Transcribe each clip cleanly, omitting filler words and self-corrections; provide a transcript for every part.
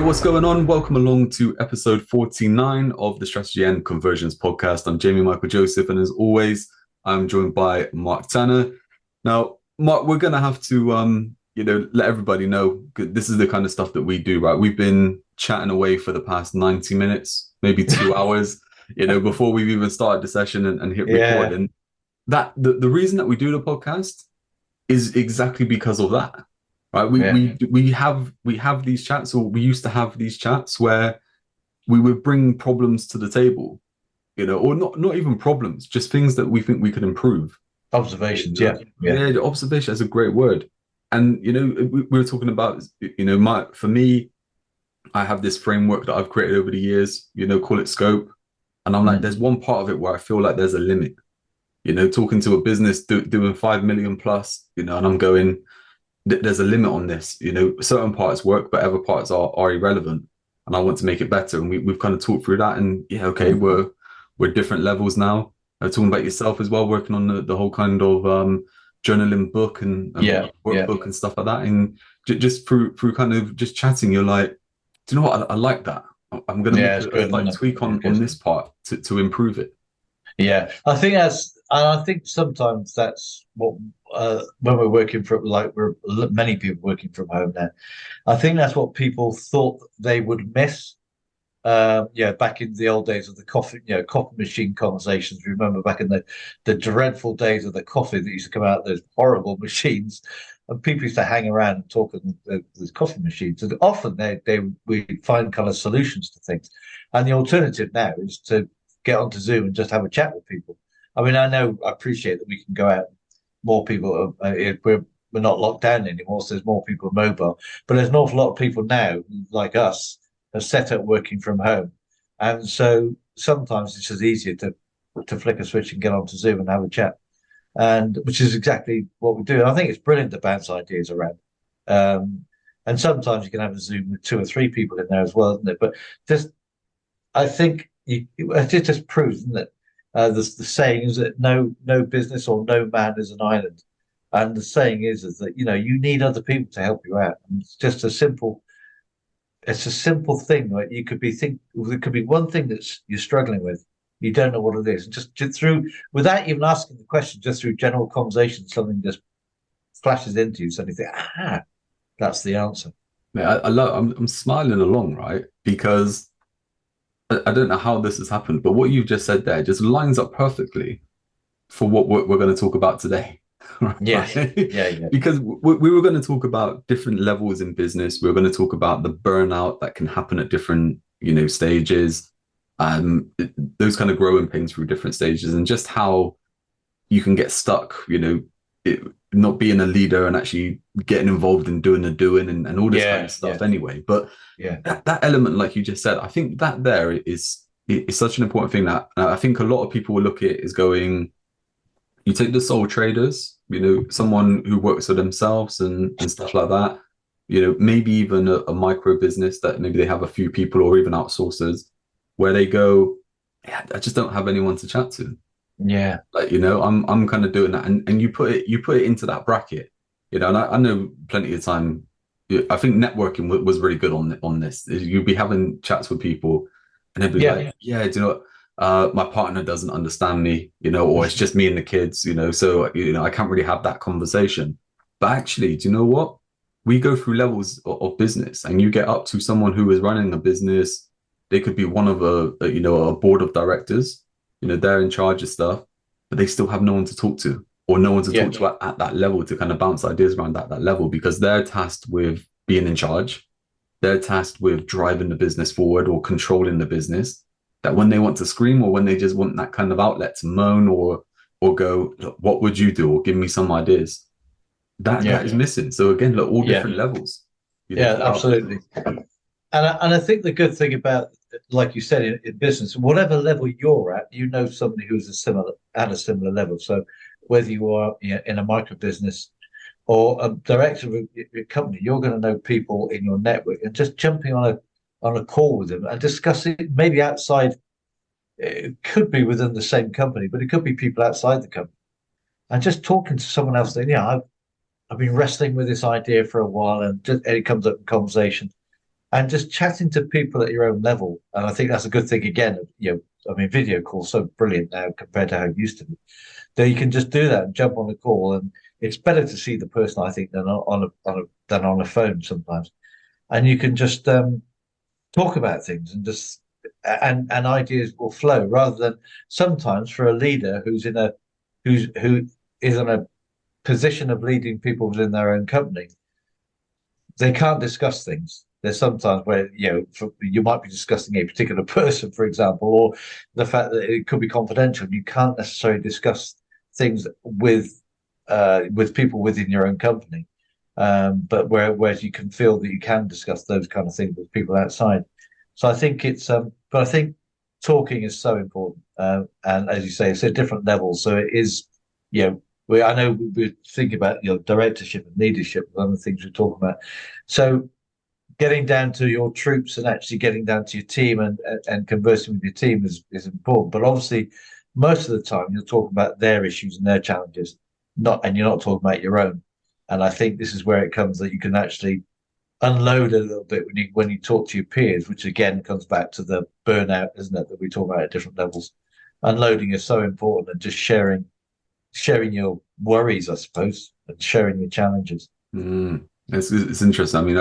Hey, what's going on? Welcome along to episode 49 of the Strategy and Conversions podcast. I'm Jamie Michael Joseph, and as always, I'm joined by Mark Tanner. Now, Mark, we're going to have to, let everybody know this is the kind of stuff that we do, right? We've been chatting away for the past 90 minutes, maybe 2 hours, before we've even started the session and hit record. And that the reason that we do the podcast is exactly because of that. Right, we have these chats, or we used to have these chats where we would bring problems to the table, or not even problems, just things that we think we could improve. Observations, the observation is a great word. And we were talking about, for me, I have this framework that I've created over the years, call it scope, and I'm like, there's one part of it where I feel like there's a limit, talking to a business doing 5 million plus, and I'm going, there's a limit on this. Certain parts work, but other parts are irrelevant, and I want to make it better. And we've kind of talked through that. And we're different levels now. Talking about yourself as well, working on the whole kind of journaling book and workbook and stuff like that. And just through kind of just chatting, you're like, do you know what? I like that. I'm going to make a slight tweak on this part to improve it. Yeah, I think sometimes that's what when we're working from, like, we're many people working from home now. I think that's what people thought they would miss. Back in the old days of the coffee machine conversations. Remember back in the dreadful days of the coffee that used to come out of those horrible machines, and people used to hang around and talk on the coffee machines. And often we find kind of solutions to things. And the alternative now is to get onto Zoom and just have a chat with people. I mean, I appreciate that we can go out. More people, we're not locked down anymore, so there's more people mobile. But there's an awful lot of people now, like us, have set up working from home, and so sometimes it's just easier to flick a switch and get onto Zoom and have a chat, and which is exactly what we do. And I think it's brilliant to bounce ideas around. And sometimes you can have a Zoom with 2 or 3 people in there as well, isn't it? But I think it just proves, isn't it? The saying is that no business or no man is an island, and the saying is that you need other people to help you out. And it's just it's a simple thing. Like there could be one thing that's you're struggling with, you don't know what it is, and just through, without even asking the question, just through general conversation, something just flashes into you, so you think, that's the answer. Yeah, I'm smiling along, right? Because I don't know how this has happened, but what you've just said there just lines up perfectly for what we're going to talk about today. Right? Yeah. Because we were going to talk about different levels in business. We were going to talk about the burnout that can happen at different, stages, those kind of growing pains through different stages, and just how you can get stuck, not being a leader and actually getting involved in doing and all this kind of stuff anyway. But that element, like you just said, I think that there is such an important thing that I think a lot of people will look at it as going, you take the sole traders, someone who works for themselves and stuff like that, maybe even a micro business that maybe they have a few people or even outsourcers where they go, I just don't have anyone to chat to. Yeah. Like, I'm kind of doing that. And you put it into that bracket, and I know plenty of time. I think networking was really good on this. You'd be having chats with people and they'd be like, do you know what? My partner doesn't understand me, or it's just me and the kids, so, I can't really have that conversation. But actually, do you know what? We go through levels of business, and you get up to someone who is running a business. They could be one of a board of directors, they're in charge of stuff, but they still have no one to talk to, or no one to talk to at that level, to kind of bounce ideas around that level, because they're tasked with being in charge. They're tasked with driving the business forward or controlling the business. That when they want to scream, or when they just want that kind of outlet to moan or go, look, what would you do? Or give me some ideas. That is missing. So again, look, all different levels. Absolutely. And I think the good thing about, like you said, in business, whatever level you're at, somebody who's at a similar level. So whether you are in a micro business or a director of a company, you're going to know people in your network, and just jumping on a call with them and discussing, maybe outside. It could be within the same company, but it could be people outside the company, and just talking to someone else. I've been wrestling with this idea for a while, and it comes up in conversation. and just chatting to people at your own level. And I think that's a good thing again. I mean, video calls so brilliant now compared to how it used to be. That you can just do that and jump on a call, and it's better to see the person, I think, than on a phone sometimes. And you can just talk about things and just and ideas will flow rather than sometimes for a leader who is in a position of leading people within their own company, they can't discuss things. There's sometimes where you might be discussing a particular person, for example, or the fact that it could be confidential. You can't necessarily discuss things with people within your own company, but whereas you can feel that you can discuss those kind of things with people outside. So I think but I think talking is so important, and as you say, it's at different levels. So it is, I know we think about directorship and leadership, one of the things we're talking about. So getting down to your troops and actually getting down to your team and conversing with your team is important. But obviously, most of the time you're talking about their issues and their challenges, and you're not talking about your own. And I think this is where it comes that you can actually unload a little bit when you talk to your peers, which again comes back to the burnout, isn't it, that we talk about at different levels. Unloading is so important, and just sharing your worries, I suppose, and sharing your challenges. It's interesting. I mean,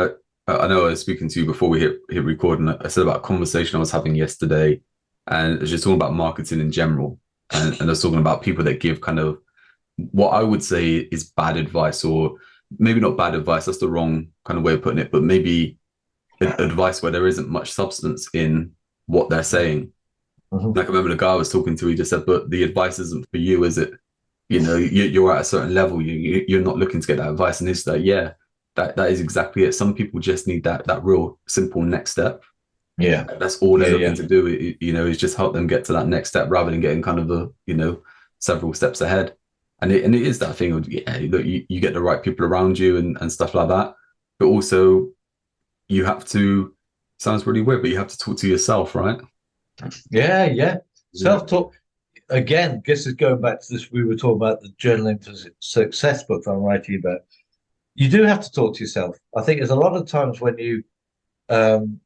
I know I was speaking to you before we hit record, and I said about a conversation I was having yesterday, and it was just talking about marketing in general, and I was talking about people that give kind of what I would say is bad advice, or maybe not bad advice, that's the wrong kind of way of putting it, but maybe advice where there isn't much substance in what they're saying. Mm-hmm. Like I remember the guy I was talking to, he just said, but the advice isn't for you, is it? You're at a certain level, you're not looking to get that advice. And it's like, yeah, that is exactly it. Some people just need that real simple next step. Yeah. That's all they're looking to do, is just help them get to that next step rather than getting kind of several steps ahead. And it is that thing of, you get the right people around you and stuff like that. But also you have to, sounds really weird, but you have to talk to yourself, right? Yeah. Self-talk. Again, guess it's going back to this. We were talking about the Journaling for Success book I'm writing about. You do have to talk to yourself. I think there's a lot of times when it doesn't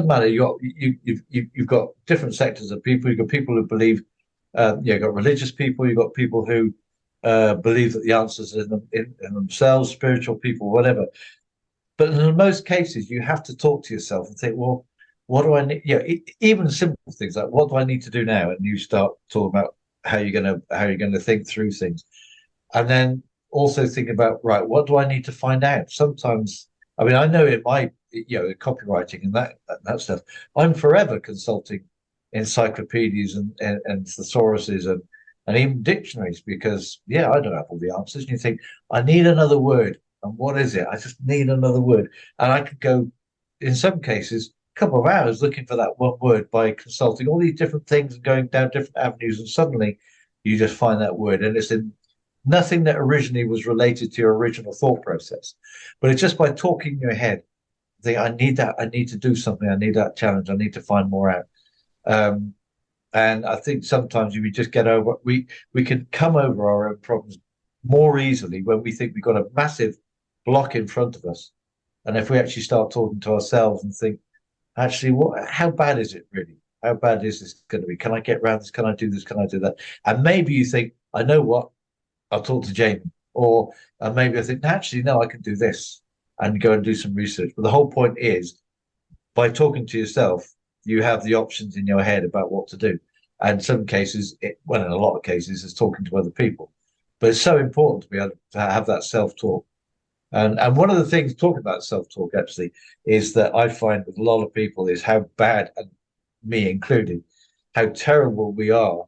matter. You've got different sectors of people. You've got people who believe, you've got religious people. You've got people who believe that the answers are in themselves, spiritual people, whatever. But in most cases, you have to talk to yourself and think, well, what do I need? Even simple things like, what do I need to do now? And you start talking about how you're gonna think through things, and then also think about, right, what do I need to find out? Sometimes, I mean, I know in my copywriting and that stuff, I'm forever consulting encyclopedias and thesauruses and even dictionaries because I don't have all the answers. And you think, I need another word, and what is it? I just need another word, and I could go, in some cases, couple of hours looking for that one word by consulting all these different things and going down different avenues, and suddenly you just find that word, and it's in nothing that originally was related to your original thought process, but it's just by talking in your head, think, I need that, I need to do something, I need that challenge, I need to find more out. And I think sometimes we just get over, we can come over our own problems more easily when we think we've got a massive block in front of us, and if we actually start talking to ourselves and think, actually, how bad is it really? How bad is this going to be? Can I get around this? Can I do this? Can I do that? And maybe you think, I know what, I'll talk to Jamie. Or maybe I think, actually, no, I can do this, and go and do some research. But the whole point is, by talking to yourself, you have the options in your head about what to do. And in some cases, in a lot of cases, it's talking to other people. But it's so important to be able to have that self-talk. And one of the things talking about self-talk actually is that I find with a lot of people is how bad, and me included, how terrible we are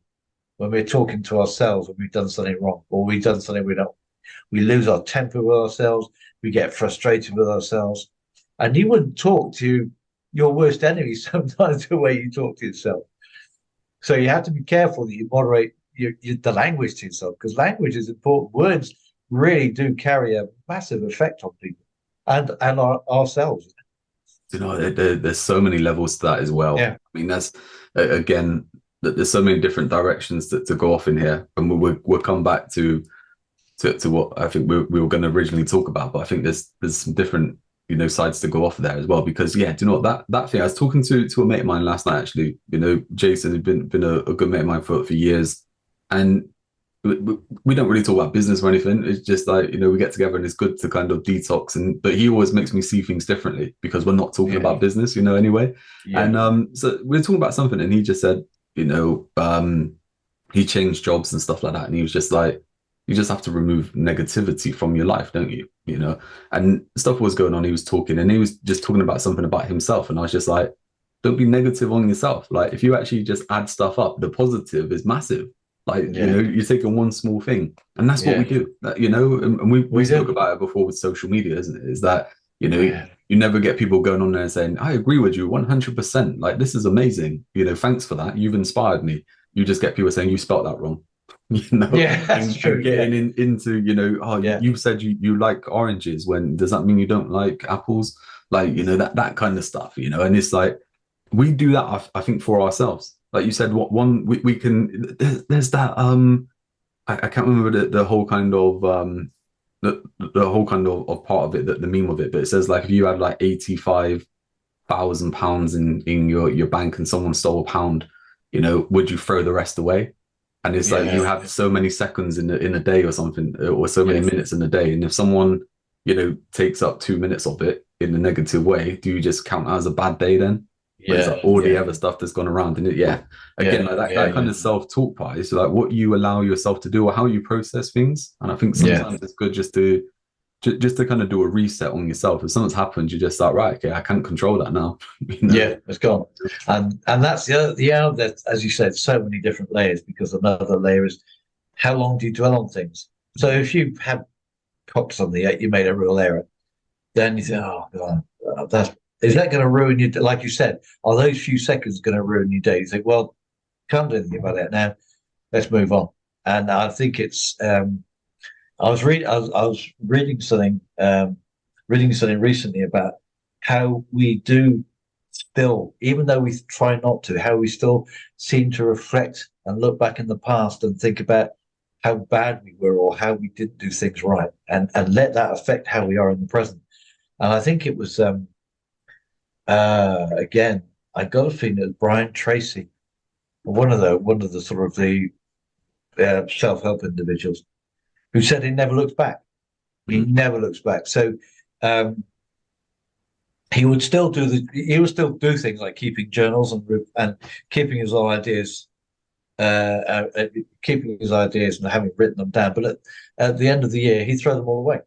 when we're talking to ourselves when we've done something wrong, or we've done something we lose our temper with ourselves, we get frustrated with ourselves. And you wouldn't talk to your worst enemy sometimes the way you talk to yourself. So you have to be careful that you moderate the language to yourself, because language is important. Words really do carry a massive effect on people and ourselves. There's so many levels to that as well. Yeah. I mean, that's again, there's so many different directions to go off in here, and we'll come back to what I think we were going to originally talk about. But I think there's some different decides to go off there as well. Because yeah, do you know what, that thing? I was talking to a mate of mine last night actually. Jason had been a good mate of mine for years, and we don't really talk about business or anything. It's just like, we get together and it's good to kind of detox. But he always makes me see things differently because we're not talking about business, anyway. Yeah. And so we are talking about something, and he just said, he changed jobs and stuff like that, and he was just like, you just have to remove negativity from your life, don't you? And stuff was going on. He was talking, and he was just talking about something about himself, and I was just like, don't be negative on yourself. Like, if you actually just add stuff up, the positive is massive. Like, you're taking one small thing, and that's what we do. And we spoke about it before with social media, isn't it? Is that you never get people going on there and saying, I agree with you 100%. Like, this is amazing. Thanks for that. You've inspired me. You just get people saying you spelt that wrong. That's true. Getting into you said you like oranges. When does that mean you don't like apples? Like, that kind of stuff. And it's like, we do that, I think, for ourselves. Like you said, what one we can, there's that I can't remember the whole kind of the whole kind of part of it, the meme of it, but it says like, if you had like 85,000 pounds in your bank and someone stole a pound, would you throw the rest away? And it's like, you have so many seconds in a day or something, or so many minutes in a day, and if someone takes up 2 minutes of it in a negative way, do you just count that as a bad day then? Like all the other stuff that's gone around, and that kind of self-talk part is like what you allow yourself to do or how you process things. And I think sometimes it's good just to kind of do a reset on yourself. If something's happened, you just start, right, okay, I can't control that now. It's gone. And that's the other that, as you said, so many different layers, because another layer is, how long do you dwell on things? So if you have caught something, you made a real error, then you think, oh God, is that going to ruin your day? Like you said, are those few seconds going to ruin your day? You think, well, can't do anything about that now. Let's move on. And I think it's. I was reading something recently about how we do still, even though we try not to, how we still seem to reflect and look back in the past and think about how bad we were or how we didn't do things right, and let that affect how we are in the present. And I think it was. Again, I got a feeling it was Brian Tracy, one of the sort of the self-help individuals, who said he never looks back. He never looks back. So he would still do things like keeping journals and keeping his ideas, and having written them down. But at the end of the year, he'd throw them all away.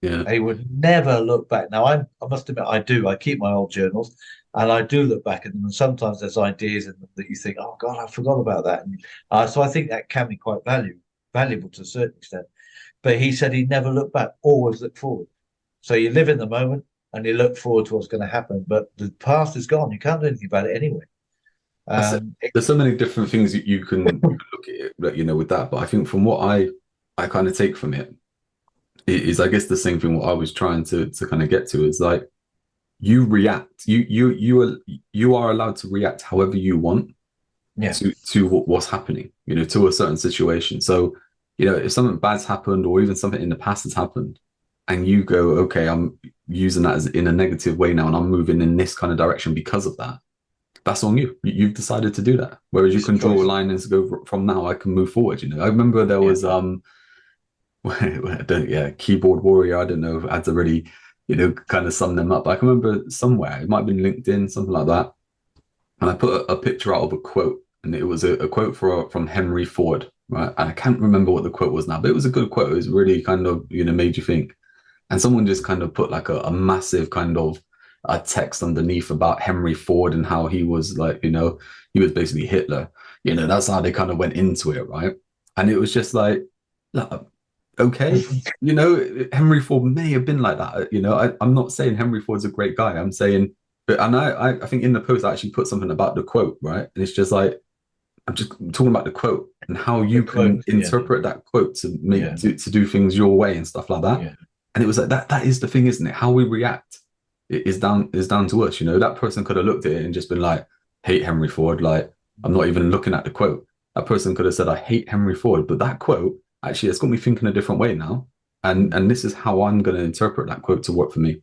Yeah, he would never look back. Now, I must admit, I do. I keep my old journals, and I do look back at them. And sometimes there's ideas in them that you think, "Oh God, I forgot about that." And so I think that can be quite valuable to a certain extent. But he said he never looked back; always look forward. So you live in the moment and you look forward to what's going to happen. But the past is gone; you can't do anything about it anyway. There's so many different things that you can look at it, with that. But I think from what I kind of take from it is, I guess, the same thing what I was trying to kind of get to is like, you react, you are allowed to react however you want to what's happening, to a certain situation. So, if something bad's happened, or even something in the past has happened, and you go, okay, I'm using that as in a negative way now, and I'm moving in this kind of direction because of that, that's on you. You've decided to do that. Whereas you can draw a line and go, from now I can move forward. I remember there was keyboard warrior, I don't know if I had to really kind of sum them up. I can remember somewhere, it might have been LinkedIn, something like that, and I put a picture out of a quote, and it was a quote from Henry Ford, right? And I can't remember what the quote was now, but it was a good quote. It was really kind of made you think. And someone just kind of put like a massive kind of a text underneath about Henry Ford and how he was like, he was basically Hitler. That's how they kind of went into it, right? And it was just like, okay, Henry Ford may have been like that. I'm not saying Henry Ford's a great guy. I'm saying, and I think in the post I actually put something about the quote, right? And it's just like, I'm just talking about the quote and how you can interpret that quote to make to do things your way and stuff like that. Yeah. And it was like that is the thing, isn't it? How we react is down to us. That person could have looked at it and just been like, hate Henry Ford. Like, I'm not even looking at the quote. That person could have said, I hate Henry Ford. But that quote, actually, it's got me thinking a different way now. And this is how I'm going to interpret that quote to work for me.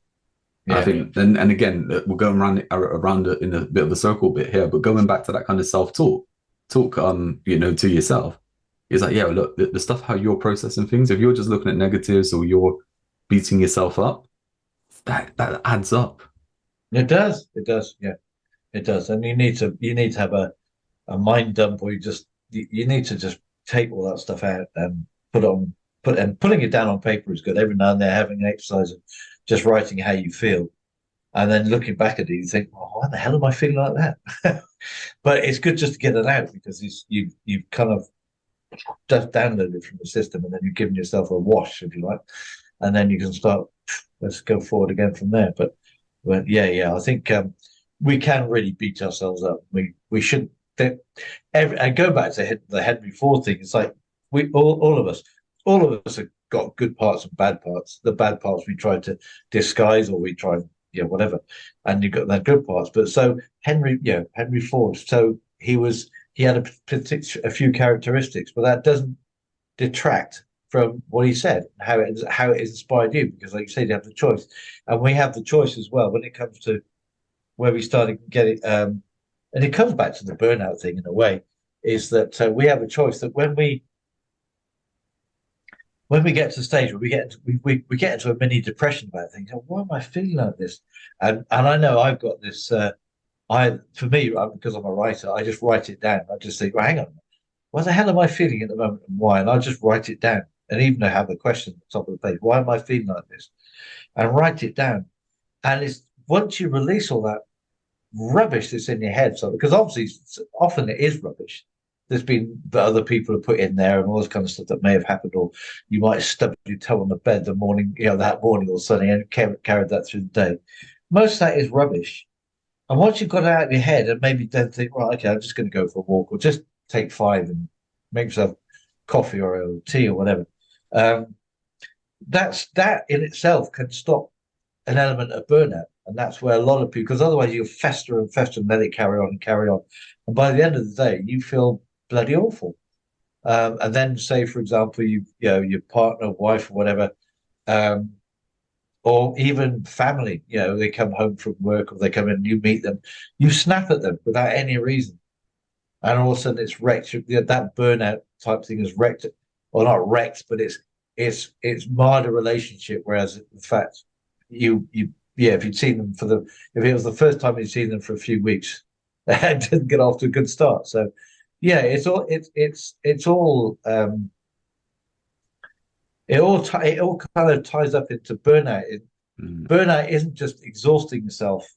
I Yeah. think, and again, we're going around it in a bit of a circle bit here, but going back to that kind of talk, to yourself, is like, yeah, look, the stuff how you're processing things. If you're just looking at negatives or you're beating yourself up, that adds up. It does. It does. Yeah, it does. And you need to have a mind dump where you need to just take all that stuff out and putting it down on paper is good. Every now and then having an exercise of just writing how you feel. And then looking back at it, you think, well, why the hell am I feeling like that? But it's good just to get it out because you've kind of just downloaded it from the system and then you've given yourself a wash, if you like. And then you can start, let's go forward again from there. But yeah, I think we can really beat ourselves up. We should. And go back to the Henry Ford thing. It's like we all of us have got good parts and bad parts. The bad parts we try to disguise or we try, whatever, and you've got the good parts. But so Henry Ford. So he had a few characteristics, but that doesn't detract from what he said, how it inspired you. Because, like you said, you have the choice, and we have the choice as well when it comes to where we started getting. And it comes back to the burnout thing in a way, is that we have a choice that when we get to the stage where we get into a mini depression about things, oh, why am I feeling like this? And I know I've got this. For me, because I'm a writer, I just write it down. I just think, well, hang on, what the hell am I feeling at the moment and why? And I just write it down. And even I have the question at the top of the page, why am I feeling like this? And write it down. And it's once you release all that rubbish that's in your head. So because obviously often it is rubbish. There's been that other people have put in there and all this kind of stuff that may have happened, or you might have stubbed your toe on the bed the morning, that morning or something, and carried that through the day. Most of that is rubbish. And once you've got it out of your head and maybe then think, right, okay, I'm just going to go for a walk or just take 5 and make yourself coffee or a tea or whatever. That in itself can stop an element of burnout. And that's where a lot of people, because otherwise you'll fester and fester and let it carry on and carry on. And by the end of the day, you feel bloody awful. And then say, for example, your partner, wife, or whatever, or even family, they come home from work or they come in and you meet them, you snap at them without any reason. And all of a sudden it's wrecked. That burnout type thing is wrecked, or not wrecked, but it's marred a relationship. Whereas in fact, if you'd seen them if it was the first time you'd seen them for a few weeks, it didn't get off to a good start. So, yeah, it all kind of ties up into burnout. Burnout isn't just exhausting yourself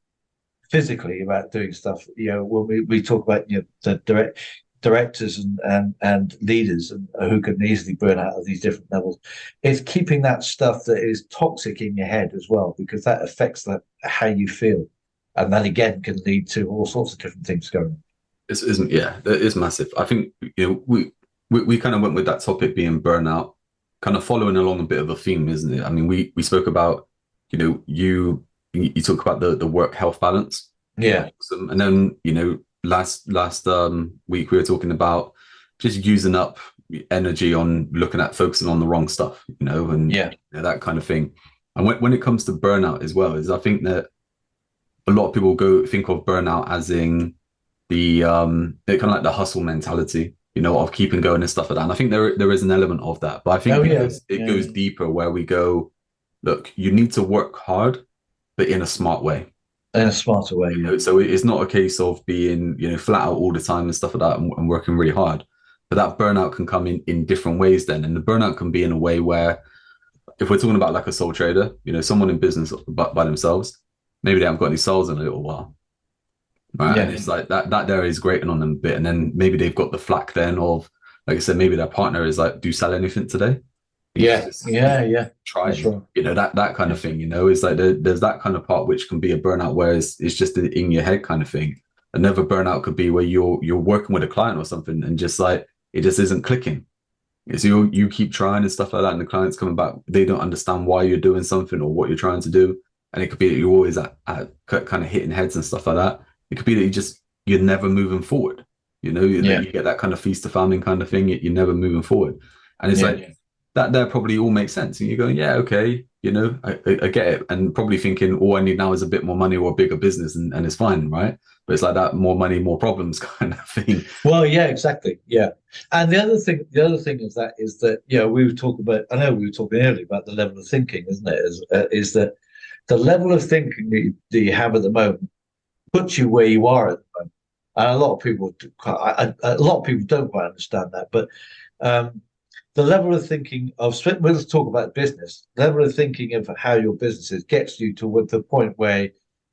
physically about doing stuff. When we talk about the directors and leaders and who can easily burn out at these different levels, it's keeping that stuff that is toxic in your head as well, because that affects how you feel, and that again can lead to all sorts of different things going on. It isn't, yeah, it is massive. I think we kind of went with that topic being burnout, kind of following along a bit of a theme, isn't it? I mean, we spoke about, you talk about the work health balance, Yeah, and then last week we were talking about just using up energy on looking at focusing on the wrong stuff, and that kind of thing. And when it comes to burnout as well, is I think that a lot of people think of burnout as in the kind of like the hustle mentality, of keeping going and stuff like that. And I think there is an element of that, but I think it goes deeper, where we go, look, you need to work hard, but in a smart way. In a smarter way. So it's not a case of being, flat out all the time and stuff like that and working really hard. But that burnout can come in different ways then. And the burnout can be in a way where, if we're talking about like a sole trader, someone in business by themselves, maybe they haven't got any sales in a little while. Right. Yeah. And it's like that there is grating on them a bit. And then maybe they've got the flack then of, like I said, maybe their partner is like, do you sell anything today? Yeah. Try, that kind of thing, it's like there's that kind of part which can be a burnout, where it's just in your head kind of thing. Another burnout could be where you're working with a client or something and just like, it just isn't clicking. So you keep trying and stuff like that, and the client's coming back, they don't understand why you're doing something or what you're trying to do. And it could be that you're always at kind of hitting heads and stuff like that. It could be that you're never moving forward. You get that kind of feast to famine kind of thing. You're never moving forward. And it's that probably all makes sense. And you're going, yeah, okay, You know, I get it, and probably thinking all I need now is a bit more money or a bigger business, and it's fine, right? But it's like that more money, more problems kind of thing. Well, yeah, exactly. Yeah. And the other thing is that, we were talking about, I know we were talking earlier about the level of thinking, isn't it? Is that the level of thinking that you have at the moment puts you where you are at the moment. And a lot of people don't quite understand that, but um, the level of thinking of, let's talk about business, the level of thinking of how your business is gets you to the point where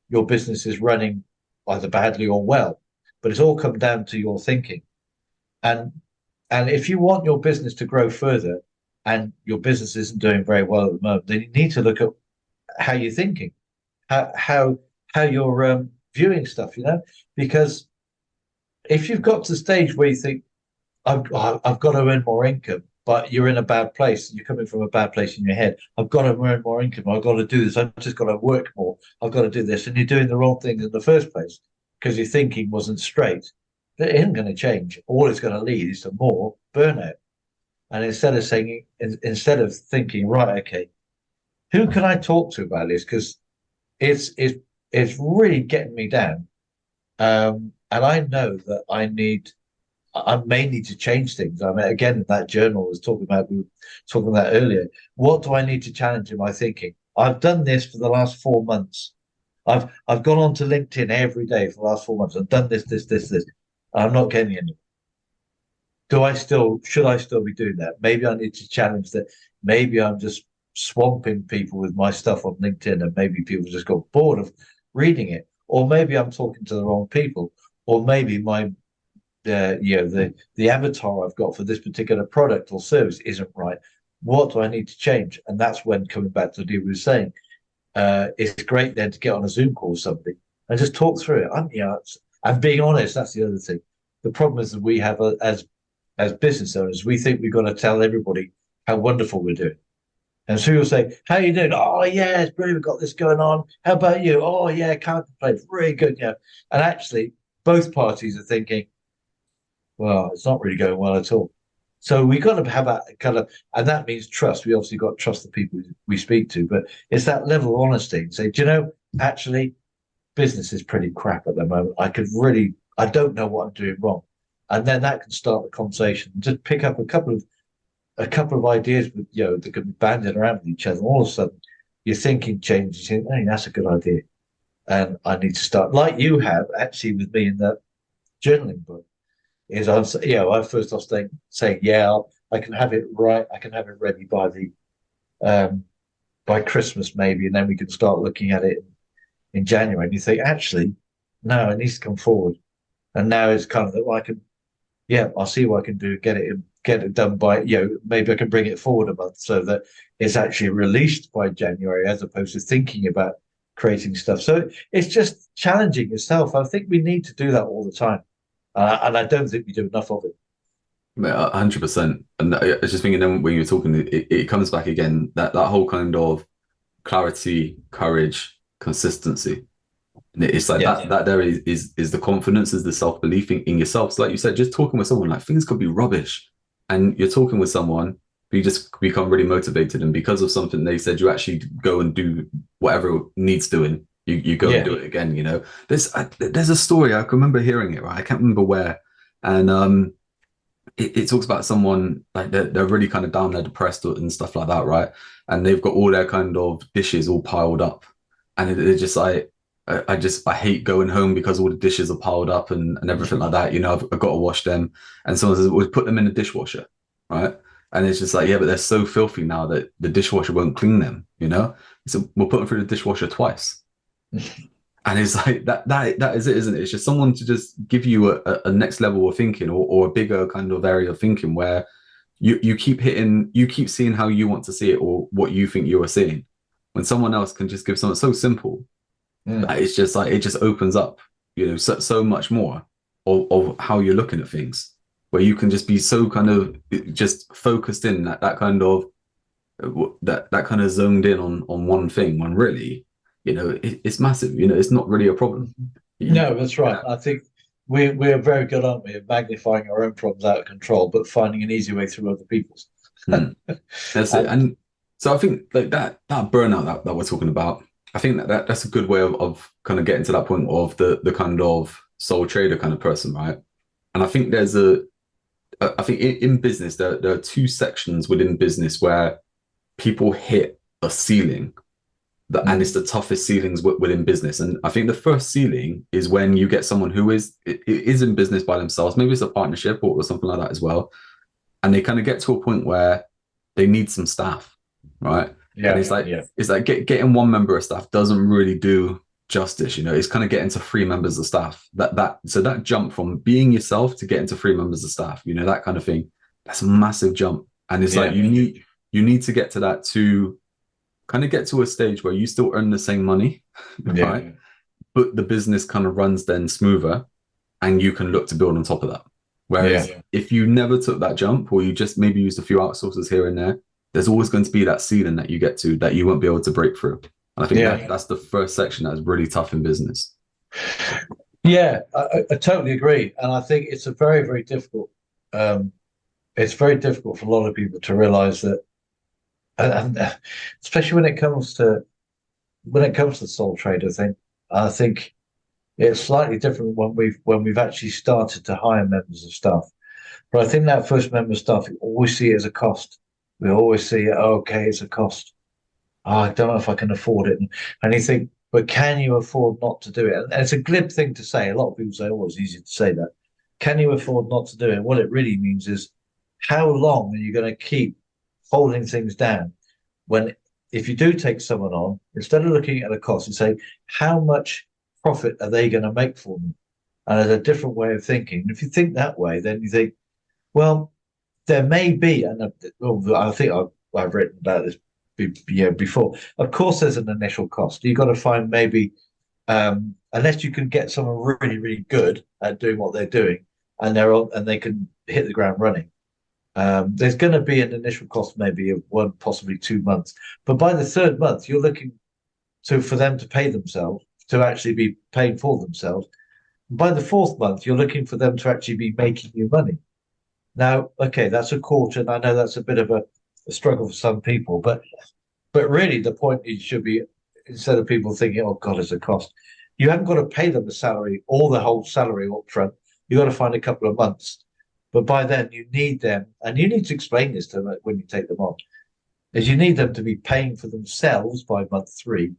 your business is running either badly or well. But it's all come down to your thinking. And and if you want your business to grow further and your business isn't doing very well at the moment, then you need to look at how you're thinking, how you're viewing stuff, because if you've got to the stage where you think I've got to earn more income, but you're in a bad place, you're coming from a bad place in your head. I've got to earn more income. I've got to do this. I've just got to work more. I've got to do this, and you're doing the wrong thing in the first place because your thinking wasn't straight. It isn't going to change. All it's going to lead is to more burnout. And instead of thinking, right, okay, who can I talk to about this? Because it's really getting me down. And I know that I may need to change things. I mean, again, in that journal we were talking about earlier. What do I need to challenge in my thinking? I've done this for the last 4 months. I've gone on to LinkedIn every day for the last 4 months. I've done this. I'm not getting anywhere. Should I still be doing that? Maybe I need to challenge that. Maybe I'm just swamping people with my stuff on LinkedIn, and maybe people just got bored of reading it. Or maybe I'm talking to the wrong people. Or maybe the avatar I've got for this particular product or service isn't right. What do I need to change? And that's when, coming back to what you were saying, it's great then to get on a Zoom call with somebody and just talk through it. I'm being honest. That's the other thing. The problem is that we have as business owners, we think we've got to tell everybody how wonderful we're doing. And so you'll say, "How you doing?" "Oh yeah, it's brilliant. We've got this going on. How about you?" "Oh yeah, can't complain. Really good." And actually, both parties are thinking, well, it's not really going well at all. So we got to have that kind of, and that means trust. We obviously got to trust the people we speak to, but it's that level of honesty and say, do you know, actually, business is pretty crap at the moment. I don't know what I'm doing wrong. And then that can start the conversation. Just pick up a couple of ideas that can be banded around with each other. And all of a sudden, your thinking changes. You think, hey, that's a good idea. And I need to start, like you have actually with me in that journaling book. I first off saying, yeah, I can have it right. I can have it ready by Christmas maybe, and then we can start looking at it in January. And you think, actually, no, it needs to come forward. And now it's kind of that, well, I'll see what I can do, get it done by, maybe I can bring it forward a month so that it's actually released by January, as opposed to thinking about creating stuff. So it's just challenging yourself. I think we need to do that all the time. And I don't think we do enough of it. 100%. And I was just thinking, then when you were talking, it comes back again, that whole kind of clarity, courage, consistency. And it's like that there is the confidence, is the self-belief in yourself. So like you said, just talking with someone, like things could be rubbish, and you're talking with someone, you just become really motivated, and because of something they said, you actually go and do whatever needs doing. You go and do it again. There's a story, I can remember hearing it, right? I can't remember where, and it talks about someone like they're really kind of down, they're depressed and stuff like that, right? And they've got all their kind of dishes all piled up, and they're just like, I hate going home because all the dishes are piled up and everything like that. I've got to wash them. And someone says, we'll put them in the dishwasher, right? And it's just like, yeah, but they're so filthy now that the dishwasher won't clean them, So we'll put them through the dishwasher twice. And it's like that is it, isn't it? It's just someone to just give you a next level of thinking, or a bigger kind of area of thinking where you keep seeing how you want to see it, or what you think you are seeing, when someone else can just give something so simple. It's just like, it just opens up, so much more of how you're looking at things, where you can just be so kind of just focused in that kind of zoned in on one thing, when really, it's massive. It's not really a problem. No, that's right. I think we're very good, aren't we, at magnifying our own problems out of control, but finding an easy way through other people's. That's it. And So I think like that burnout that we're talking about, I think that's a good way of kind of getting to that point of the kind of sole trader kind of person, right? And I think I think in business there are two sections within business where people hit a ceiling that, and it's the toughest ceilings within business. And I think the first ceiling is when you get someone who is in business by themselves, maybe it's a partnership or something like that as well, and they kind of get to a point where they need some staff, right? And Yeah, it's like getting one member of staff doesn't really do justice. It's kind of getting to three members of staff. So that jump from being yourself to getting to three members of staff, that kind of thing, that's a massive jump. And it's like you need to get to that to kind of get to a stage where you still earn the same money, right? But the business kind of runs then smoother, and you can look to build on top of that. Whereas if you never took that jump, or you just maybe used a few outsourcers here and there, there's always going to be that ceiling that you get to that you won't be able to break through. And I think that's the first section that is really tough in business. Yeah, I totally agree, and I think it's a very, very difficult. It's very difficult for a lot of people to realize that, and especially when it comes to the sole trader thing. I think it's slightly different when we've actually started to hire members of staff. But I think that first member of staff, we always see it as a cost. We always see it, okay, it's a cost. Oh, I don't know if I can afford it. And you think, but can you afford not to do it? And it's a glib thing to say. A lot of people say, oh, it's easy to say that. Can you afford not to do it? What it really means is, how long are you going to keep holding things down when, if you do take someone on, instead of looking at a cost, you say, how much profit are they going to make for me? And there's a different way of thinking. And if you think that way, then you think, well, there may be, and I think I've written about this before. Of course, there's an initial cost. You've got to find maybe, unless you can get someone really, really good at doing what they're doing, and they can hit the ground running. There's going to be an initial cost, maybe of 1, possibly 2 months. But by the third month, you're looking for them to pay themselves, to actually be paying for themselves. By the fourth month, you're looking for them to actually be making you money. Now, okay, that's a quarter, and I know that's a bit of a struggle for some people, but really the point should be, instead of people thinking, oh God, it's a cost, you haven't got to pay them the salary or the whole salary up front. You've got to find a couple of months. But by then you need them, and you need to explain this to them when you take them on, is you need them to be paying for themselves by month 3.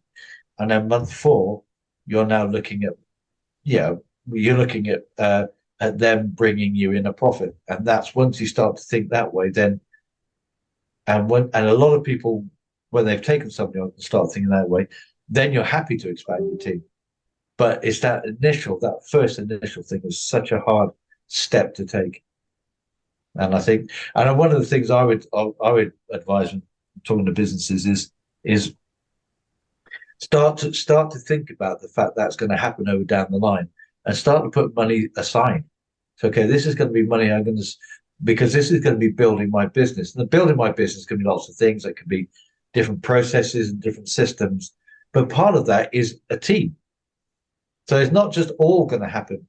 And then month 4, you're now looking at, you're looking at them bringing you in a profit. And that's, once you start to think that way, then, and a lot of people, when they've taken somebody on and start thinking that way, then you're happy to expand your team. But it's that first initial thing is such a hard step to take. And I think, and one of the things I would advise when talking to businesses is start to think about the fact that's going to happen over down the line, and start to put money aside. So, okay, this is going to be money I'm going to, because this is going to be building my business. And the building my business can be lots of things. It can be different processes and different systems, but part of that is a team. So it's not just all going to happen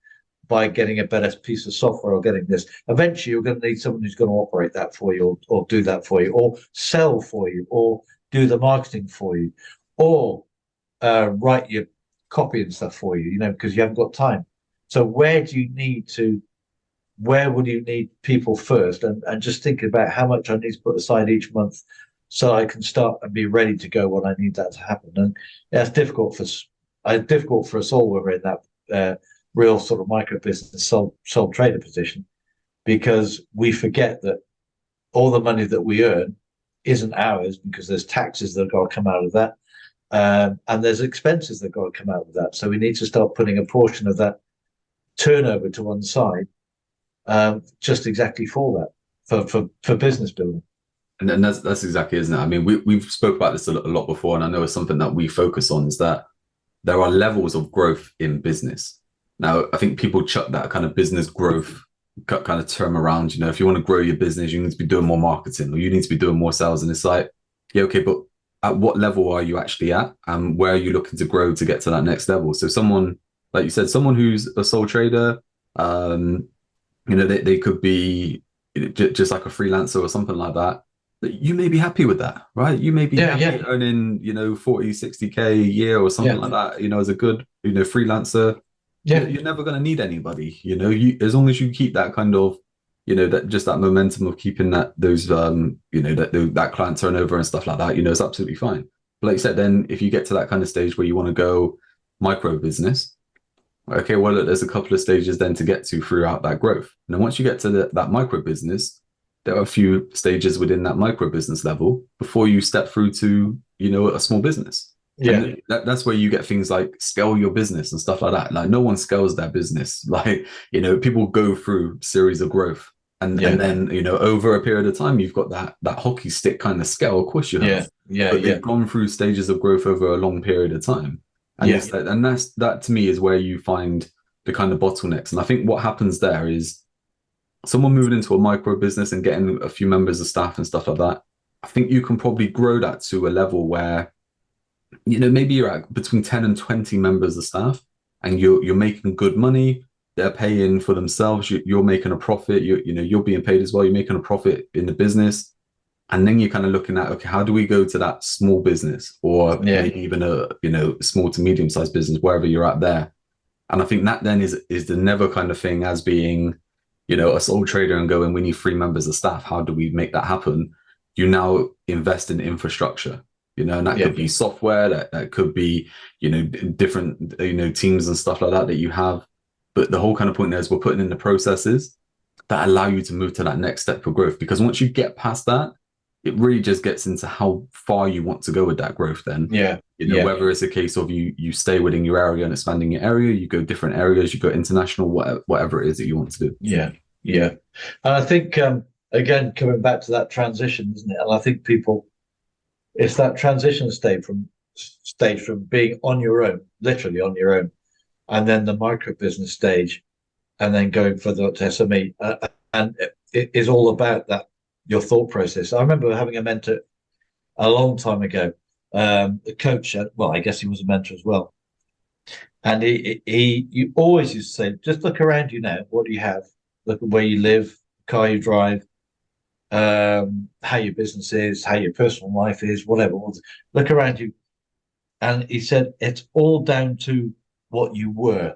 by getting a better piece of software or getting this. Eventually, you're going to need someone who's going to operate that for you, or do that for you, or sell for you, or do the marketing for you, or write your copy and stuff for you, because you haven't got time. So where would you need people first? And just think about how much I need to put aside each month so I can start and be ready to go when I need that to happen. And that's difficult for us all when we're in that real sort of micro business sole trader position, because we forget that all the money that we earn isn't ours, because there's taxes that have got to come out of that, and there's expenses that have got to come out of that. So we need to start putting a portion of that turnover to one side, just exactly for that, for business building. And then that's exactly, isn't it? I mean, we've spoke about this a lot before, and I know it's something that we focus on, is that there are levels of growth in business. Now, I think people chuck that kind of business growth kind of term around. If you want to grow your business, you need to be doing more marketing, or you need to be doing more sales. And it's like, yeah, okay, but at what level are you actually at, and where are you looking to grow to get to that next level? So someone, like you said, someone who's a sole trader, they could be just like a freelancer or something like that. but you may be happy with that, right? You may be Yeah, happy yeah, earning, 40, 60K a year or something yeah, like that, as a good, freelancer. yeah, You're never going to need anybody, as long as you keep that kind of, that just that momentum of keeping that client turnover and stuff like that, it's absolutely fine. But like you said, then if you get to that kind of stage where you want to go micro business, okay, well, there's a couple of stages then to get to throughout that growth. And then once you get to that micro business, there are a few stages within that micro business level before you step through to, a small business. yeah, And that's where you get things like scale your business and stuff like that. Like no one scales their business. Like, people go through series of growth. And yeah, then, over a period of time, you've got that hockey stick kind of scale. Of course you yeah, have. yeah, But yeah, they've gone through stages of growth over a long period of time. And yeah, it's and that to me is where you find the kind of bottlenecks. And I think what happens there is someone moving into a micro business and getting a few members of staff and stuff like that. I think you can probably grow that to a level where, maybe you're at between 10 and 20 members of staff and you're making good money. They're paying for themselves. You're making a profit. You're being paid as well. You're making a profit in the business. And then you're kind of looking at, okay, how do we go to that small business or yeah, maybe even a, small to medium sized business, wherever you're at there. And I think that then is the never kind of thing as being, a sole trader and going, we need 3 members of staff. How do we make that happen? You now invest in infrastructure, and that yeah, could be software, that could be, different, teams and stuff like that you have. But the whole kind of point there is we're putting in the processes that allow you to move to that next step for growth. Because once you get past that, it really just gets into how far you want to go with that growth then. yeah, yeah, Whether it's a case of you stay within your area and expanding your area, you go different areas, you go international, whatever it is that you want to do. yeah, yeah. And I think again, coming back to that transition, isn't it? And I think people, it's that transition stage from being on your own, literally on your own, and then the micro business stage, and then going further up to SME. And it is all about that, your thought process. I remember having a mentor a long time ago, a coach. Well, I guess he was a mentor as well. And you always used to say, just look around you now. What do you have? Look at where you live, the car you drive, how your business is, how your personal life is, whatever. Look around you. And he said, it's all down to what you were.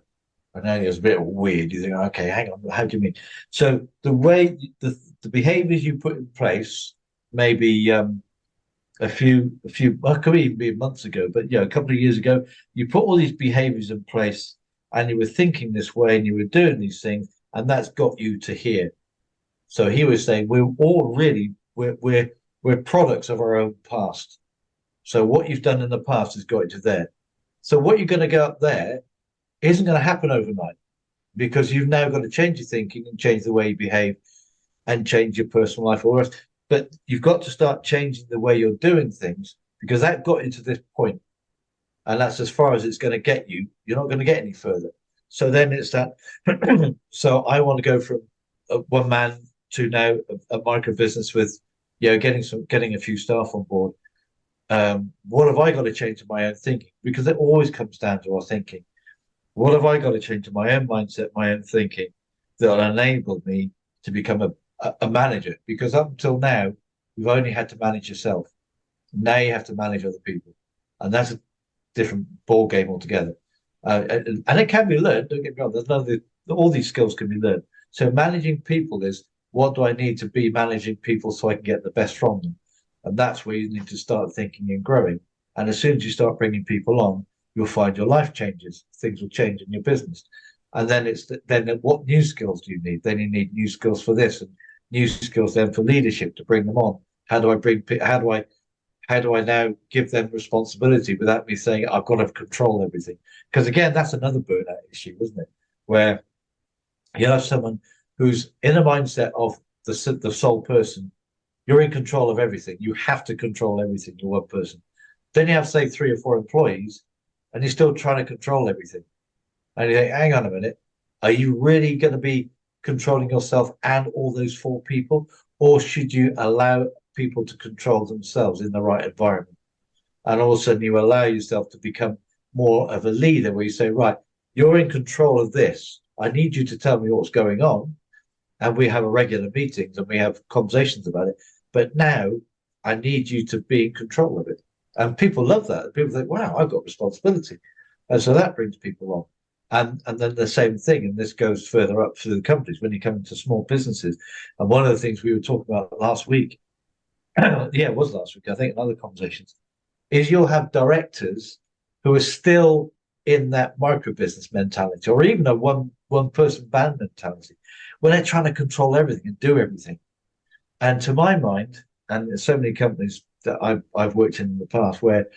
I know it was a bit weird. You think, okay, hang on, how do you mean? So the way the behaviors you put in place, maybe well, it could even be months ago, but a couple of years ago, you put all these behaviors in place and you were thinking this way and you were doing these things, and that's got you to here. So he was saying we're all really we're products of our own past. So what you've done in the past has got you to there. So what you're going to go up there isn't going to happen overnight because you've now got to change your thinking and change the way you behave and change your personal life all the rest. But you've got to start changing the way you're doing things because that got you to this point. And that's as far as it's going to get you. You're not going to get any further. So then it's that. So I want to go from one man to now a micro business with, getting a few staff on board. What have I got to change in my own thinking? Because it always comes down to our thinking. What have I got to change in my own mindset, my own thinking that will enable me to become a manager? Because up until now, you've only had to manage yourself. Now you have to manage other people. And that's a different ball game altogether. And it can be learned, don't get me wrong. There's all these skills can be learned. So managing people is, what do I need to be managing people so I can get the best from them? And that's where you need to start thinking and growing. And as soon as you start bringing people on, you'll find your life changes. Things will change in your business. And then then what new skills do you need? Then you need new skills for this and new skills then for leadership to bring them on. How do I now give them responsibility without me saying I've got to control everything? Because again, that's another burnout issue, isn't it? Where you have someone who's in a mindset of the sole person. You're in control of everything. You have to control everything. You're one person. Then you have, say, 3 or 4 employees, and you're still trying to control everything. And you think, hang on a minute, are you really going to be controlling yourself and all those 4 people? Or should you allow people to control themselves in the right environment? And all of a sudden you allow yourself to become more of a leader where you say, right, you're in control of this. I need you to tell me what's going on. And we have regular meetings and we have conversations about it. But now I need you to be in control of it. And people love that. People think, wow, I've got responsibility. And so that brings people on. And then the same thing, and this goes further up through the companies when you come into small businesses. And one of the things we were talking about last week, yeah, it was last week, I think, in other conversations, is you'll have directors who are still in that micro business mentality, or even a one person band mentality, where they're trying to control everything and do everything. And to my mind, and there's so many companies that I've worked in the past where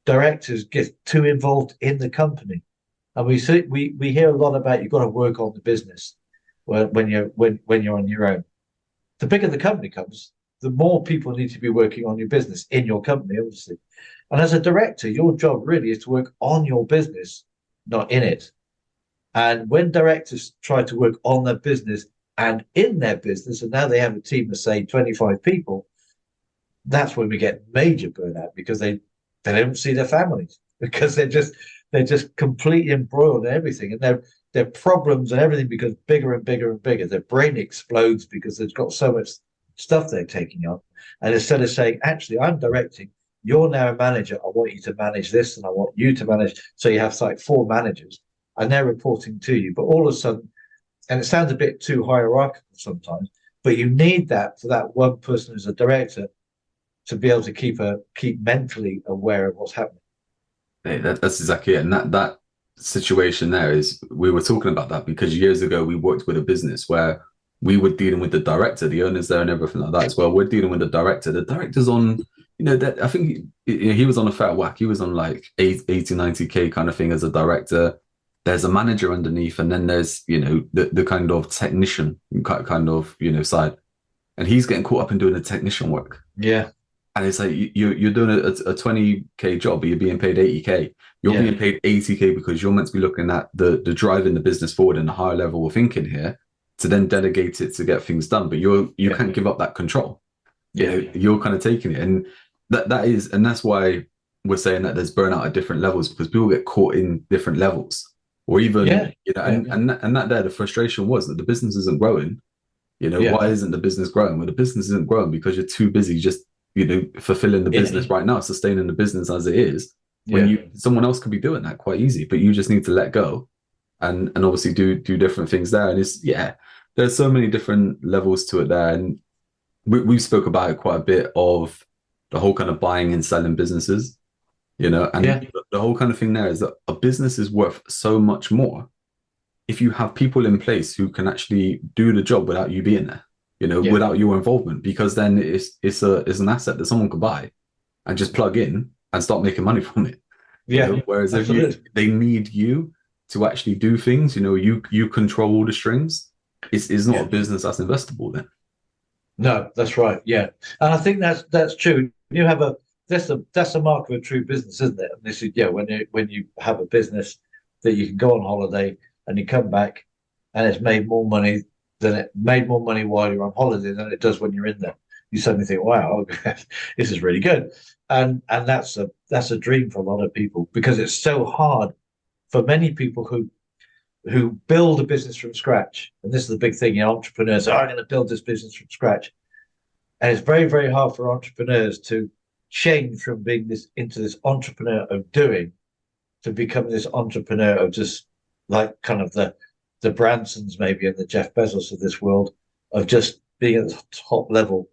directors get too involved in the company, and we hear a lot about you've got to work on the business when you're on your own. The bigger the company comes, the more people need to be working on your business in your company, obviously. And as a director, your job really is to work on your business, not in it. And when directors try to work on their business and in their business, and now they have a team of, say, 25 people, that's when we get major burnout, because they don't see their families, because they're just completely embroiled in everything, and their problems and everything becomes bigger and bigger and bigger. Their brain explodes because they've got so much stuff they're taking on. And instead of saying, actually, I'm directing, you're now a manager, I want you to manage this, and I want you to manage. So you have like 4 managers, and they're reporting to you. But all of a sudden, and it sounds a bit too hierarchical sometimes, but you need that for that one person who's a director to be able to keep mentally aware of what's happening. Hey, that's exactly it. And that situation there is, we were talking about that because years ago we worked with a business where we were dealing with the director, the owners there, and everything like that as well. We're dealing with the director. The director's on, that I think he was on a fair whack. He was on like 80, 90K kind of thing as a director. There's a manager underneath, and then there's, the kind of technician kind of, side. And he's getting caught up in doing the technician work. Yeah. And it's like you're doing a 20K job, but you're being paid 80K. You're being paid 80K because you're meant to be looking at the driving the business forward and a higher level of thinking here to then delegate it to get things done. But you can't give up that control. You're kind of taking it, and that's why we're saying that there's burnout at different levels, because people get caught in different levels, or even and that there the frustration was that the business isn't growing. Why isn't the business growing? Well, the business isn't growing because you're too busy just fulfilling the business right now, sustaining the business as it is, when someone else could be doing that quite easy, but you just need to let go and obviously do different things there. And there's so many different levels to it there. And we spoke about it quite a bit, of the whole kind of buying and selling businesses, and the whole kind of thing there is that a business is worth so much more if you have people in place who can actually do the job without you being there. Without your involvement, because then it's an asset that someone could buy and just plug in and start making money from it. Whereas if they need you to actually do things, you control all the strings. It's not a business that's investable then. No, that's right. Yeah, and I think that's true. You have that's a mark of a true business, isn't it? And this is when you have a business that you can go on holiday and you come back and it's made more money while you're on holiday than it does when you're in there. You suddenly think, wow, this is really good. And that's a dream for a lot of people, because it's so hard for many people who build a business from scratch. And this is the big thing, entrepreneurs are going to build this business from scratch. And it's very, very hard for entrepreneurs to change from being into this entrepreneur of doing to becoming this entrepreneur of just like kind of the Bransons maybe and the Jeff Bezos of this world, of just being at the top level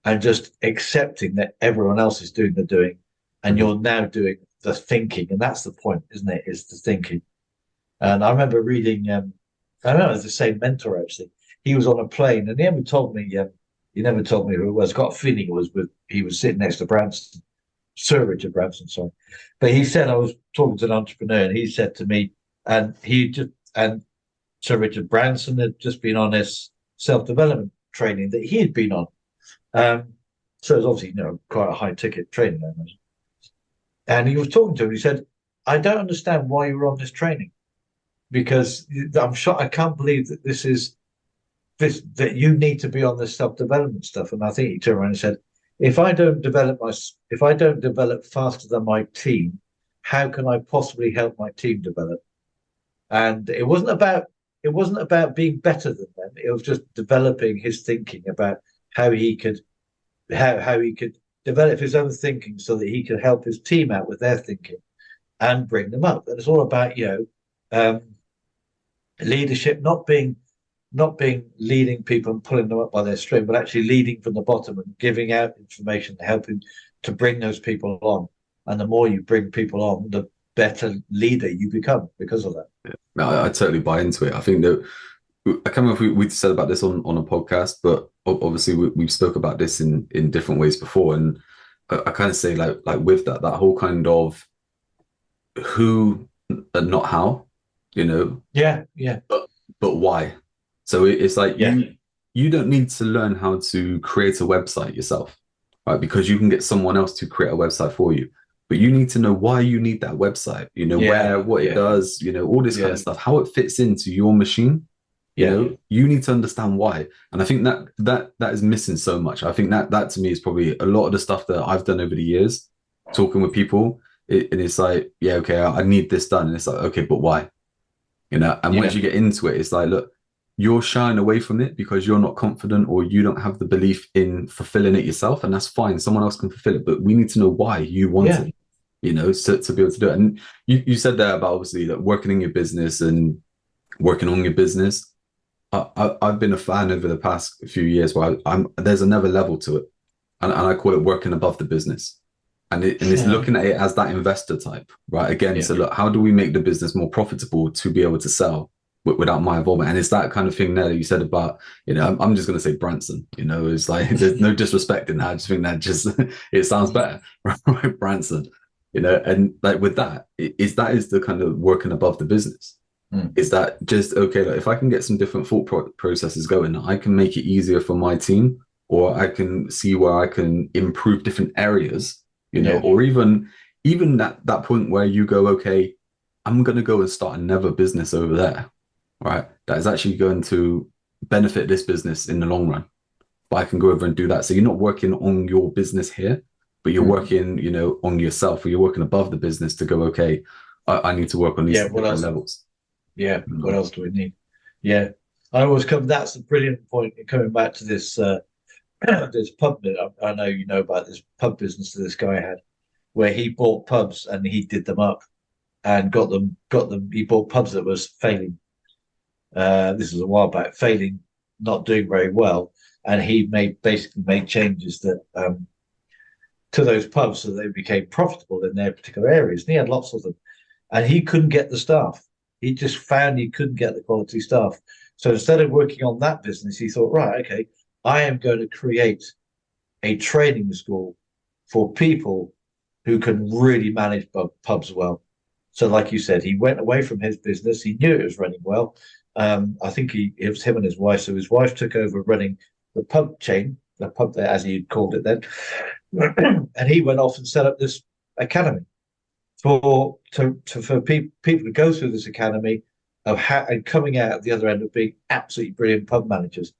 and just accepting that everyone else is doing the doing and you're now doing the thinking. And that's the point, isn't it? Is the thinking. And I remember reading, I don't know, it was the same mentor actually. He was on a plane and he never told me who it was. Got a feeling he was sitting next to Branson, Sir Richard Branson, sorry. But he said, I was talking to an entrepreneur and he said to me, and Sir Richard Branson had just been on this self-development training that he had been on. So it was obviously, quite a high-ticket training. And he was talking to him. He said, I don't understand why you were on this training, because I'm sure I can't believe that that you need to be on this self-development stuff. And I think he turned around and said, if I don't develop faster than my team, how can I possibly help my team develop? And it wasn't about being better than them. It was just developing his thinking about how he could develop his own thinking so that he could help his team out with their thinking and bring them up. And it's all about, leadership, not being leading people and pulling them up by their string, but actually leading from the bottom and giving out information, helping to bring those people on. And the more you bring people on, the better leader you become because of that. Yeah. No, I totally buy into it. I think that I can't remember if we said about this on a podcast, but obviously we've spoke about this in different ways before. And I kind of say like with that whole kind of who and not how, Yeah. but why. So it's like Yeah. you don't need to learn how to create a website yourself, right? Because you can get someone else to create a website for you. But you need to know why you need that website, what it does, all this kind of stuff, how it fits into your machine. You need to understand why. And I think that is missing so much. I think that to me is probably a lot of the stuff that I've done over the years, talking with people. And it's like, yeah, okay, I need this done. And it's like, okay, but why? And once you get into it, it's like, look, you're shying away from it because you're not confident or you don't have the belief in fulfilling it yourself. And that's fine. Someone else can fulfill it. But we need to know why you want it, so to be able to do it. And you said there about obviously that working in your business and working on your business. I've been a fan over the past few years where there's another level to it. And I call it working above the business. And it's looking at it as that investor type, right? Again, so look, how do we make the business more profitable to be able to sell without my involvement? And it's that kind of thing there that you said about, I'm just going to say Branson, it's like, there's no disrespect in that. I just think that it sounds better, right? Branson, and like with that is the kind of working above the business. Is that just, okay, like if I can get some different thought processes going, I can make it easier for my team, or I can see where I can improve different areas, or even that point where you go, okay, I'm going to go and start another business over there, right? That is actually going to benefit this business in the long run. But I can go over and do that. So you're not working on your business here, but you're working, on yourself, or you're working above the business to go, okay, I need to work on these different levels. Yeah. What else do we need? Yeah. That's a brilliant point coming back to this, this pub. I know you know about this pub business that this guy had, where he bought pubs and he did them up and got them. He bought pubs that was failing. This was a while back, failing, not doing very well. And he basically made changes that, to those pubs so they became profitable in their particular areas. And he had lots of them, and he couldn't get the staff. He just found he couldn't get the quality staff. So instead of working on that business, he thought, right, okay, I am going to create a training school for people who can really manage pubs well. So like you said, he went away from his business. He knew it was running well. I think it was him and his wife. So his wife took over running the pub chain, the pub there, as he called it then. And he went off and set up this academy for people to go through this academy and coming out at the other end of being absolutely brilliant pub managers,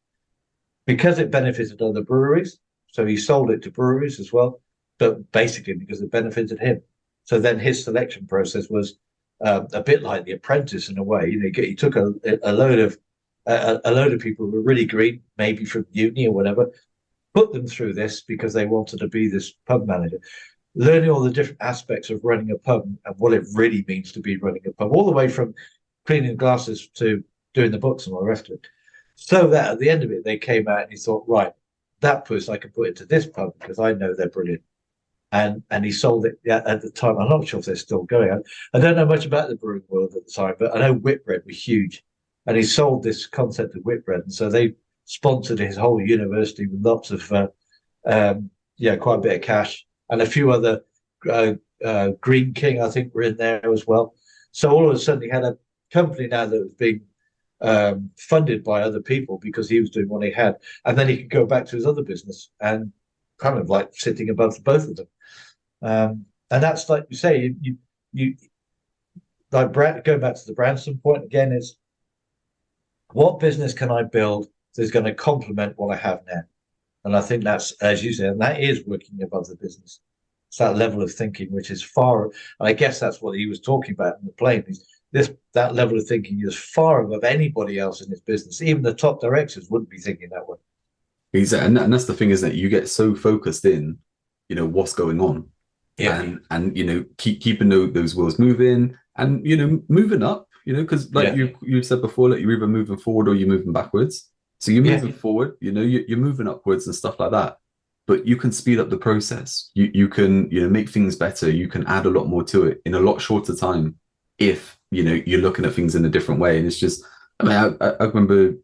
because it benefited other breweries. So he sold it to breweries as well, but basically because it benefited him. So then his selection process was a bit like The Apprentice in a way. He took a load of people who were really green, maybe from uni or whatever, put them through this because they wanted to be this pub manager, learning all the different aspects of running a pub and what it really means to be running a pub, all the way from cleaning glasses to doing the books and all the rest of it. So that at the end of it, they came out and he thought, right, that person I can put into this pub because I know they're brilliant. And he sold it at the time. I'm not sure if they're still going. I don't know much about the brewing world at the time, but I know Whitbread was huge. And he sold this concept of Whitbread. And so they sponsored his whole university with lots of, quite a bit of cash. And a few other, Green King, I think, were in there as well. So all of a sudden he had a company now that was being funded by other people because he was doing what he had. And then he could go back to his other business and kind of like sitting above both of them. And that's like you say, you like going back to the Branson point again, is what business can I build that's going to complement what I have now? And I think that's, as you said, and that is working above the business. It's that level of thinking, which is far, and I guess that's what he was talking about in the plane, is that level of thinking is far above anybody else in his business. Even the top directors wouldn't be thinking that way. Exactly. And that's the thing, isn't it? You get so focused in what's going on, Yeah. and keeping those wheels moving, and moving up, because like Yeah. you said before, like you're either moving forward or you're moving backwards. So you're Yeah. moving forward, you're moving upwards and stuff like that. But you can speed up the process. You can make things better. You can add a lot more to it in a lot shorter time if you're looking at things in a different way. And it's just, I mean, I remember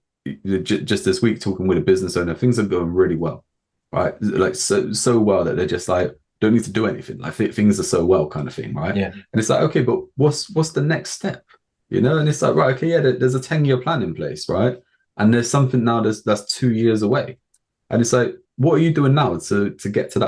just this week talking with a business owner. Things are going really well, right? Like so well that they're just like, don't need to do anything. Like things are so well, kind of thing, right? Yeah. And it's like, okay, but what's the next step? And it's like, right, okay, yeah, there's a 10-year plan in place, right? And there's something now that's 2 years away, and it's like, what are you doing now to get to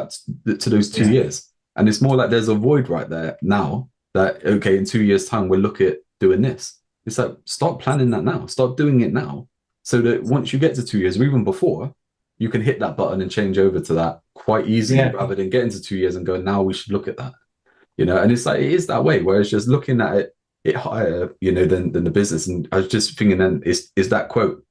those 2 years? And it's more like there's a void right there now. That okay, in 2 years' time we'll look at doing this. It's like, start planning that now. Start doing it now, so that once you get to 2 years, or even before, you can hit that button and change over to that quite easily, rather than getting to 2 years and go, now we should look at that. And it's like, it is that way, where it's just looking at it higher, than the business. And I was just thinking, then is that quote,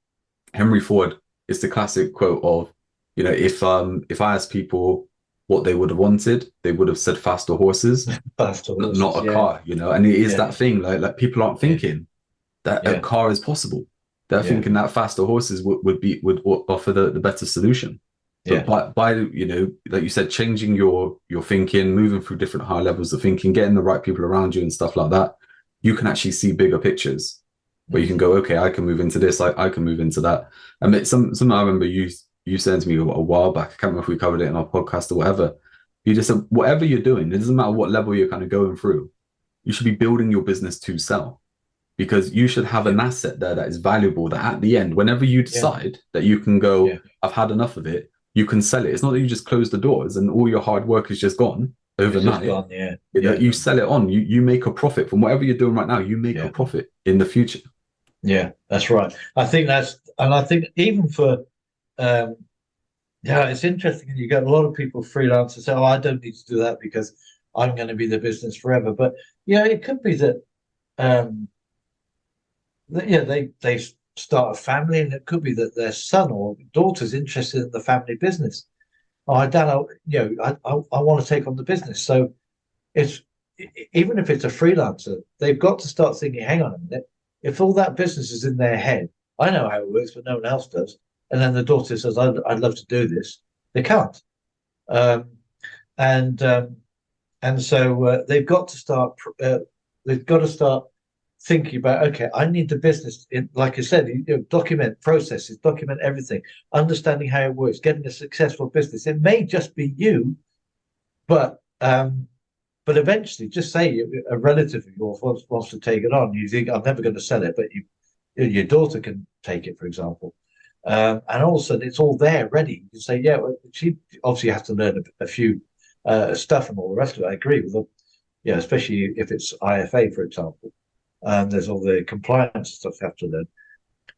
Henry Ford, is the classic quote of, if I asked people what they would have wanted, they would have said faster horses, not a car. And it is that thing, like people aren't thinking that a car is possible. They're thinking that faster horses would offer the better solution. But by like you said, changing your thinking, moving through different high levels of thinking, getting the right people around you and stuff like that, you can actually see bigger pictures where you can go, okay, I can move into this, I can move into that. And it's something I remember you saying to me a while back. I can't remember if we covered it in our podcast or whatever. You just said, whatever you're doing, it doesn't matter what level you're kind of going through, you should be building your business to sell, because you should have an asset there that is valuable, that at the end, whenever you decide that you can go, I've had enough of it, you can sell it. It's not that you just close the doors and all your hard work is just gone overnight. Just gone, you sell it on. You make a profit from whatever you're doing right now. You make a profit in the future. Yeah, that's right. I think even for it's interesting. You get a lot of people freelance and say, "Oh, I don't need to do that because I'm going to be the business forever." But it could be that they start a family, and it could be that their son or daughter's interested in the family business. Oh, Dad, I want to take on the business. So it's, even if it's a freelancer, they've got to start thinking, hang on a minute, if all that business is in their head, I know how it works, but no one else does. And then the daughter says, I'd love to do this. They can't. And so they've got to start thinking about, okay, I need the business in, like I said, document processes, document everything, understanding how it works, getting a successful business. It may just be you, but eventually, just say a relative of yours wants to take it on. You think, I'm never going to sell it, but your daughter can take it, for example. And all of a sudden, it's all there, ready. You say, well, she obviously has to learn a few stuff and all the rest of it. I agree with them. Especially if it's IFA, for example. There's all the compliance stuff you have to learn.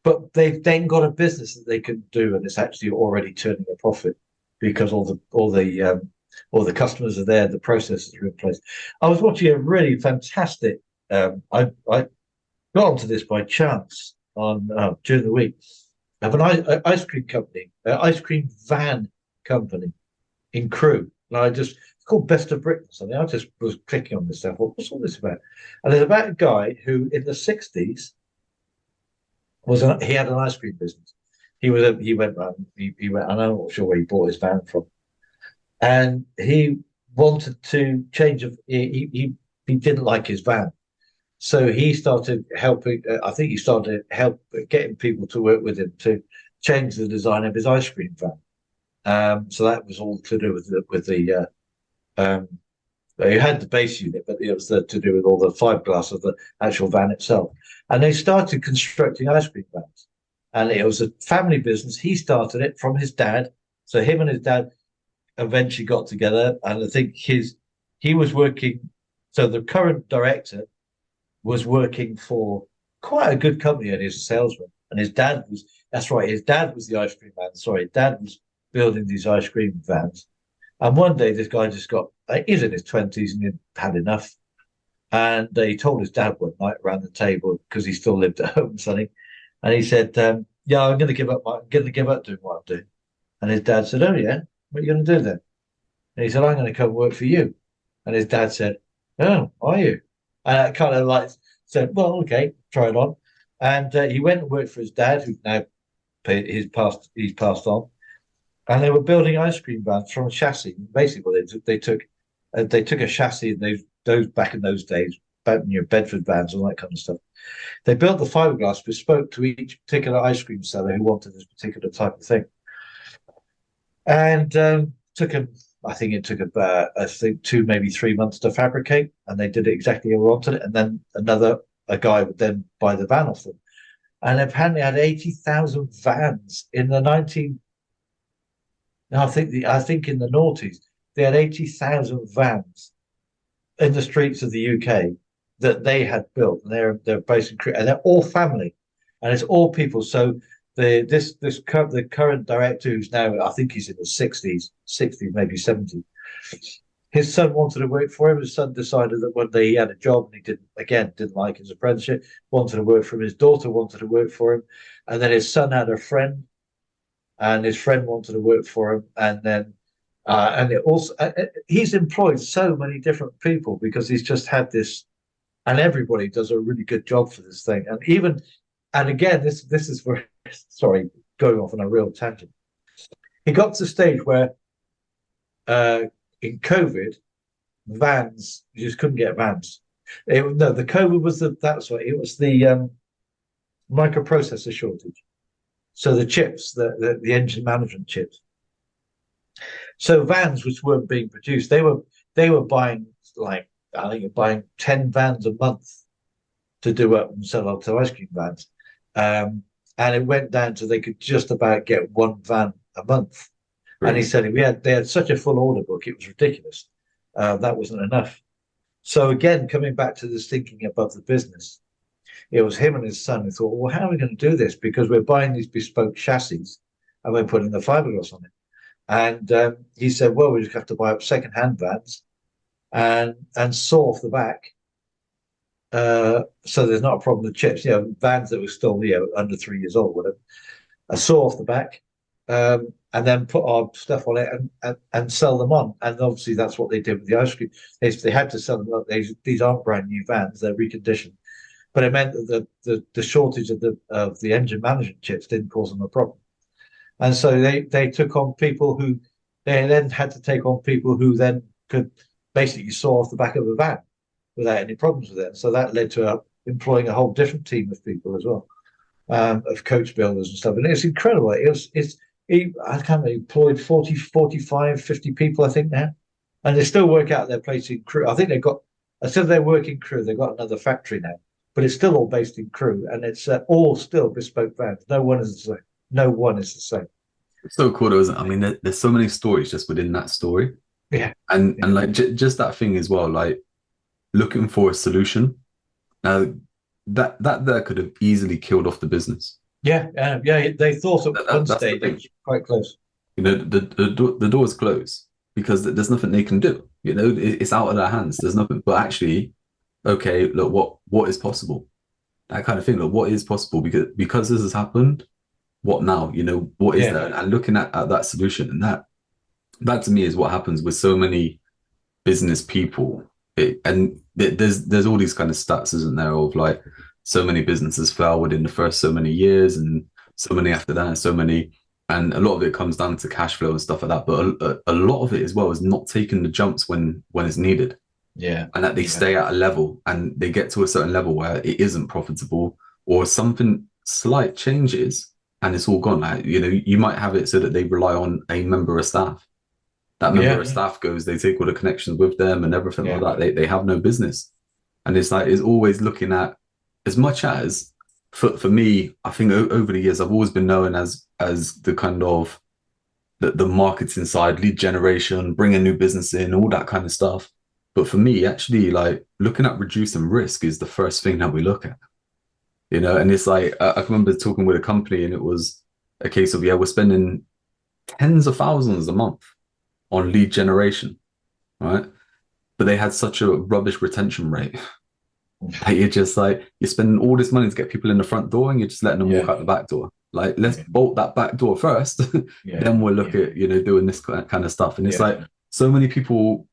But they've then got a business that they can do, and it's actually already turning a profit because all the customers are there, the processes are in place. I was watching a really fantastic. I got onto this by chance on during the week. I have an ice cream company, ice cream van company in Crewe, and it's called Best of Britain. Something. I just was clicking on this stuff. What's all this about? And it's about a guy who, in the '60s, he had an ice cream business. He went. I'm not sure where he bought his van from, and he wanted to change. He didn't like his van, so he started helping. I think he started getting people to work with him to change the design of his ice cream van. So that was all to do with the. You had the base unit, but it was to do with all the fiberglass of the actual van itself. And they started constructing ice cream vans, and it was a family business. He started it from his dad. So him and his dad eventually got together, and I think he was working. So the current director was working for quite a good company, and he's a salesman. And his dad was the ice cream man. Sorry, dad was building these ice cream vans. And one day, this guy he's in his 20s and he'd had enough. And he told his dad one night around the table, because he still lived at home, something. And he said, I'm going to give up doing what I'm doing. And his dad said, oh, yeah, what are you going to do then? And he said, I'm going to come work for you. And his dad said, oh, are you? And I kind of like said, well, okay, try it on. And he went and worked for his dad, who's now he's passed on. And they were building ice cream vans from a chassis. Basically, they took a chassis, and those back in those days, Bedford vans, all that kind of stuff. They built the fiberglass bespoke to each particular ice cream seller who wanted this particular type of thing. And took him, I think it took about 2, maybe 3 months to fabricate, and they did it exactly how they wanted it. And then a guy would then buy the van off them. And apparently had 80,000 vans in the 19. I think in the noughties they had 80,000 vans in the streets of the UK that they had built, and they're based in Korea, and they're all family, and it's all people. So the current director, who's now, I think he's in his 60s, maybe 70s. His son wanted to work for him. His son decided that one day he had a job and he didn't like his apprenticeship, wanted to work for him. His daughter wanted to work for him. And then his son had a friend, and his friend wanted to work for him. And then, he's employed so many different people because he's just had this, and everybody does a really good job for this thing. And again, this is where, sorry, going off on a real tangent. He got to the stage where, in COVID, vans, you just couldn't get vans. The COVID was it was the microprocessor shortage. So the chips, the engine management chips. So vans which weren't being produced, they were buying, like, I think you're buying 10 vans a month to do up and sell out to ice cream vans. And it went down to they could just about get 1 van a month. Right. And he said they had such a full order book, it was ridiculous. That wasn't enough. So again, coming back to this thinking above the business, it was him and his son who thought, well, how are we going to do this? Because we're buying these bespoke chassis and we're putting the fiberglass on it. And he said, well, we just have to buy up second-hand vans and saw off the back. So there's not a problem with chips. Vans that were still under 3 years old, whatever. A saw off the back, and then put our stuff on it and sell them on. And obviously that's what they did with the ice cream. They had to sell them. These aren't brand new vans; they're reconditioned. But it meant that the shortage of the engine management chips didn't cause them a problem. And so they took on people who they then had to take on people who then could basically saw off the back of a van without any problems with it. So that led to employing a whole different team of people as well, of coach builders and stuff. And it's incredible. I can't remember, employed 40, 45, 50 people, I think, now. And they still work out their place in Crewe. I think instead of their work in Crewe, they've got another factory now. But it's still all based in Crewe, and it's all still bespoke vans. No one is the same. No one is the same. It's so cool, though, isn't it? I mean, there's so many stories just within that story. Yeah. And like just that thing as well, like looking for a solution. Now that could have easily killed off the business. Yeah. They thought at one stage it was quite close. The door's closed because there's nothing they can do. It's out of their hands. There's nothing. But actually, okay, look, what is possible? That kind of thing. Look, what is possible? Because this has happened. What now? What is there? And looking at that solution, and that to me is what happens with so many business people. And there's all these kind of stats, isn't there, of like so many businesses fail within the first so many years, and so many after that, and so many, and a lot of it comes down to cash flow and stuff like that. But a lot of it as well is not taking the jumps when it's needed. Yeah, and that they stay at a level, and they get to a certain level where it isn't profitable, or something slight changes, and it's all gone. Like, you might have it so that they rely on a member of staff. That member of staff goes, they take all the connections with them and everything like that. They have no business. And it's like, it's always looking at, as much as, for me, I think over the years, I've always been known as the kind of, the marketing side, lead generation, bringing new business in, all that kind of stuff. But for me, actually, like, looking at reducing risk is the first thing that we look at. And it's like, I remember talking with a company, and it was a case of, we're spending tens of thousands a month on lead generation, right? But they had such a rubbish retention rate that you're just like, you're spending all this money to get people in the front door, and you're just letting them walk out the back door. Like, let's bolt that back door first, then we'll look at, doing this kind of stuff. And it's like, so many people,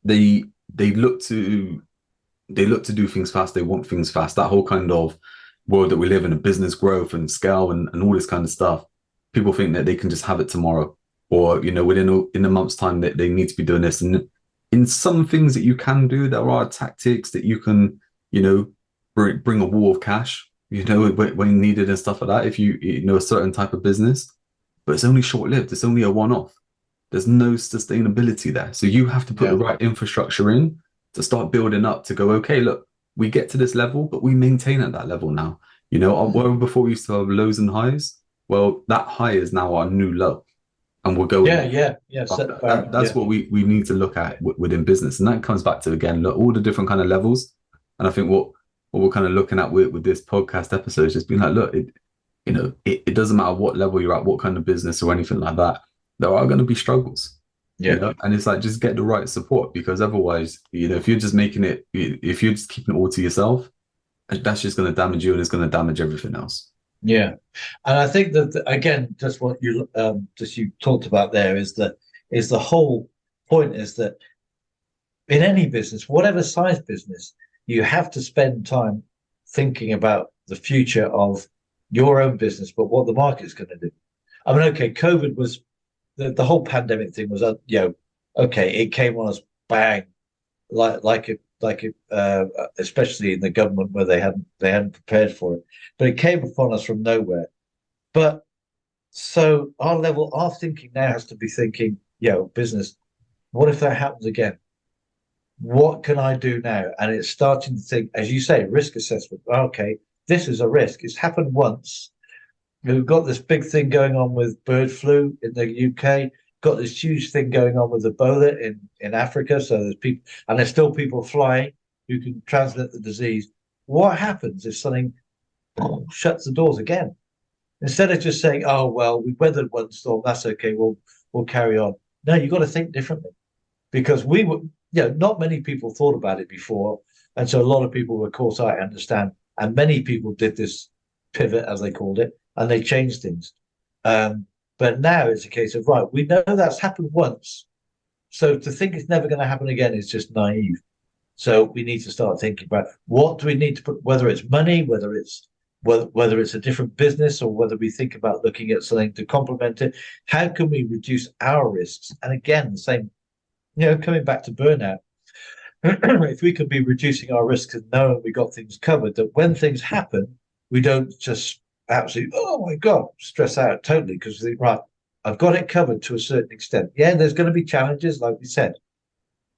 they they look to they look to do things fast. They want things fast. That whole kind of world that we live in, a business growth and scale and all this kind of stuff. People think that they can just have it tomorrow, or in a month's time that they need to be doing this. And in some things that you can do, there are tactics that you can, bring a wall of cash, when needed and stuff like that. If you know a certain type of business, but it's only short lived. It's only a one off. There's no sustainability there. So you have to put the right infrastructure in to start building up to go, okay, look, we get to this level, but we maintain at that level now. Where before we used to have lows and highs, well, that high is now our new low. And we're going. That's what we need to look at within business. And that comes back to, again, look, all the different kind of levels. And I think what we're kind of looking at with this podcast episode is just being like, look, it doesn't matter what level you're at, what kind of business or anything like that. There are going to be struggles. And it's like, just get the right support, because otherwise, if you're just if you're just keeping it all to yourself, that's just going to damage you, and it's going to damage everything else. And I think that again, just what you talked about there is the whole point is that in any business, whatever size business, you have to spend time thinking about the future of your own business, but what the market's going to do. I mean, okay, COVID was the whole pandemic thing was, okay, it came on us bang, especially in the government where they hadn't prepared for it, but it came upon us from nowhere. But so our thinking now has to be thinking, business, what if that happens again? What can I do now? And it's starting to think, as you say, risk assessment. Okay, this is a risk. It's happened once. We've got this big thing going on with bird flu in the UK, got this huge thing going on with Ebola in Africa. So there's still people flying who can transmit the disease. What happens if something shuts the doors again? Instead of just saying, oh, well, we weathered one storm, that's okay, we'll carry on. No, you've got to think differently, because not many people thought about it before. And so a lot of people were caught out, I understand. And many people did this pivot, as they called it, and they changed things. But now it's a case of, right, we know that's happened once. So to think it's never going to happen again is just naive. So we need to start thinking about what do we need to put, whether it's money, whether it's a different business, or whether we think about looking at something to complement it. How can we reduce our risks? And again, the same, coming back to burnout, if we could be reducing our risks and knowing we got things covered, that when things happen, we don't just absolutely, oh my God, stress out totally, because we think, right, I've got it covered to a certain extent. Yeah, there's going to be challenges, like we said.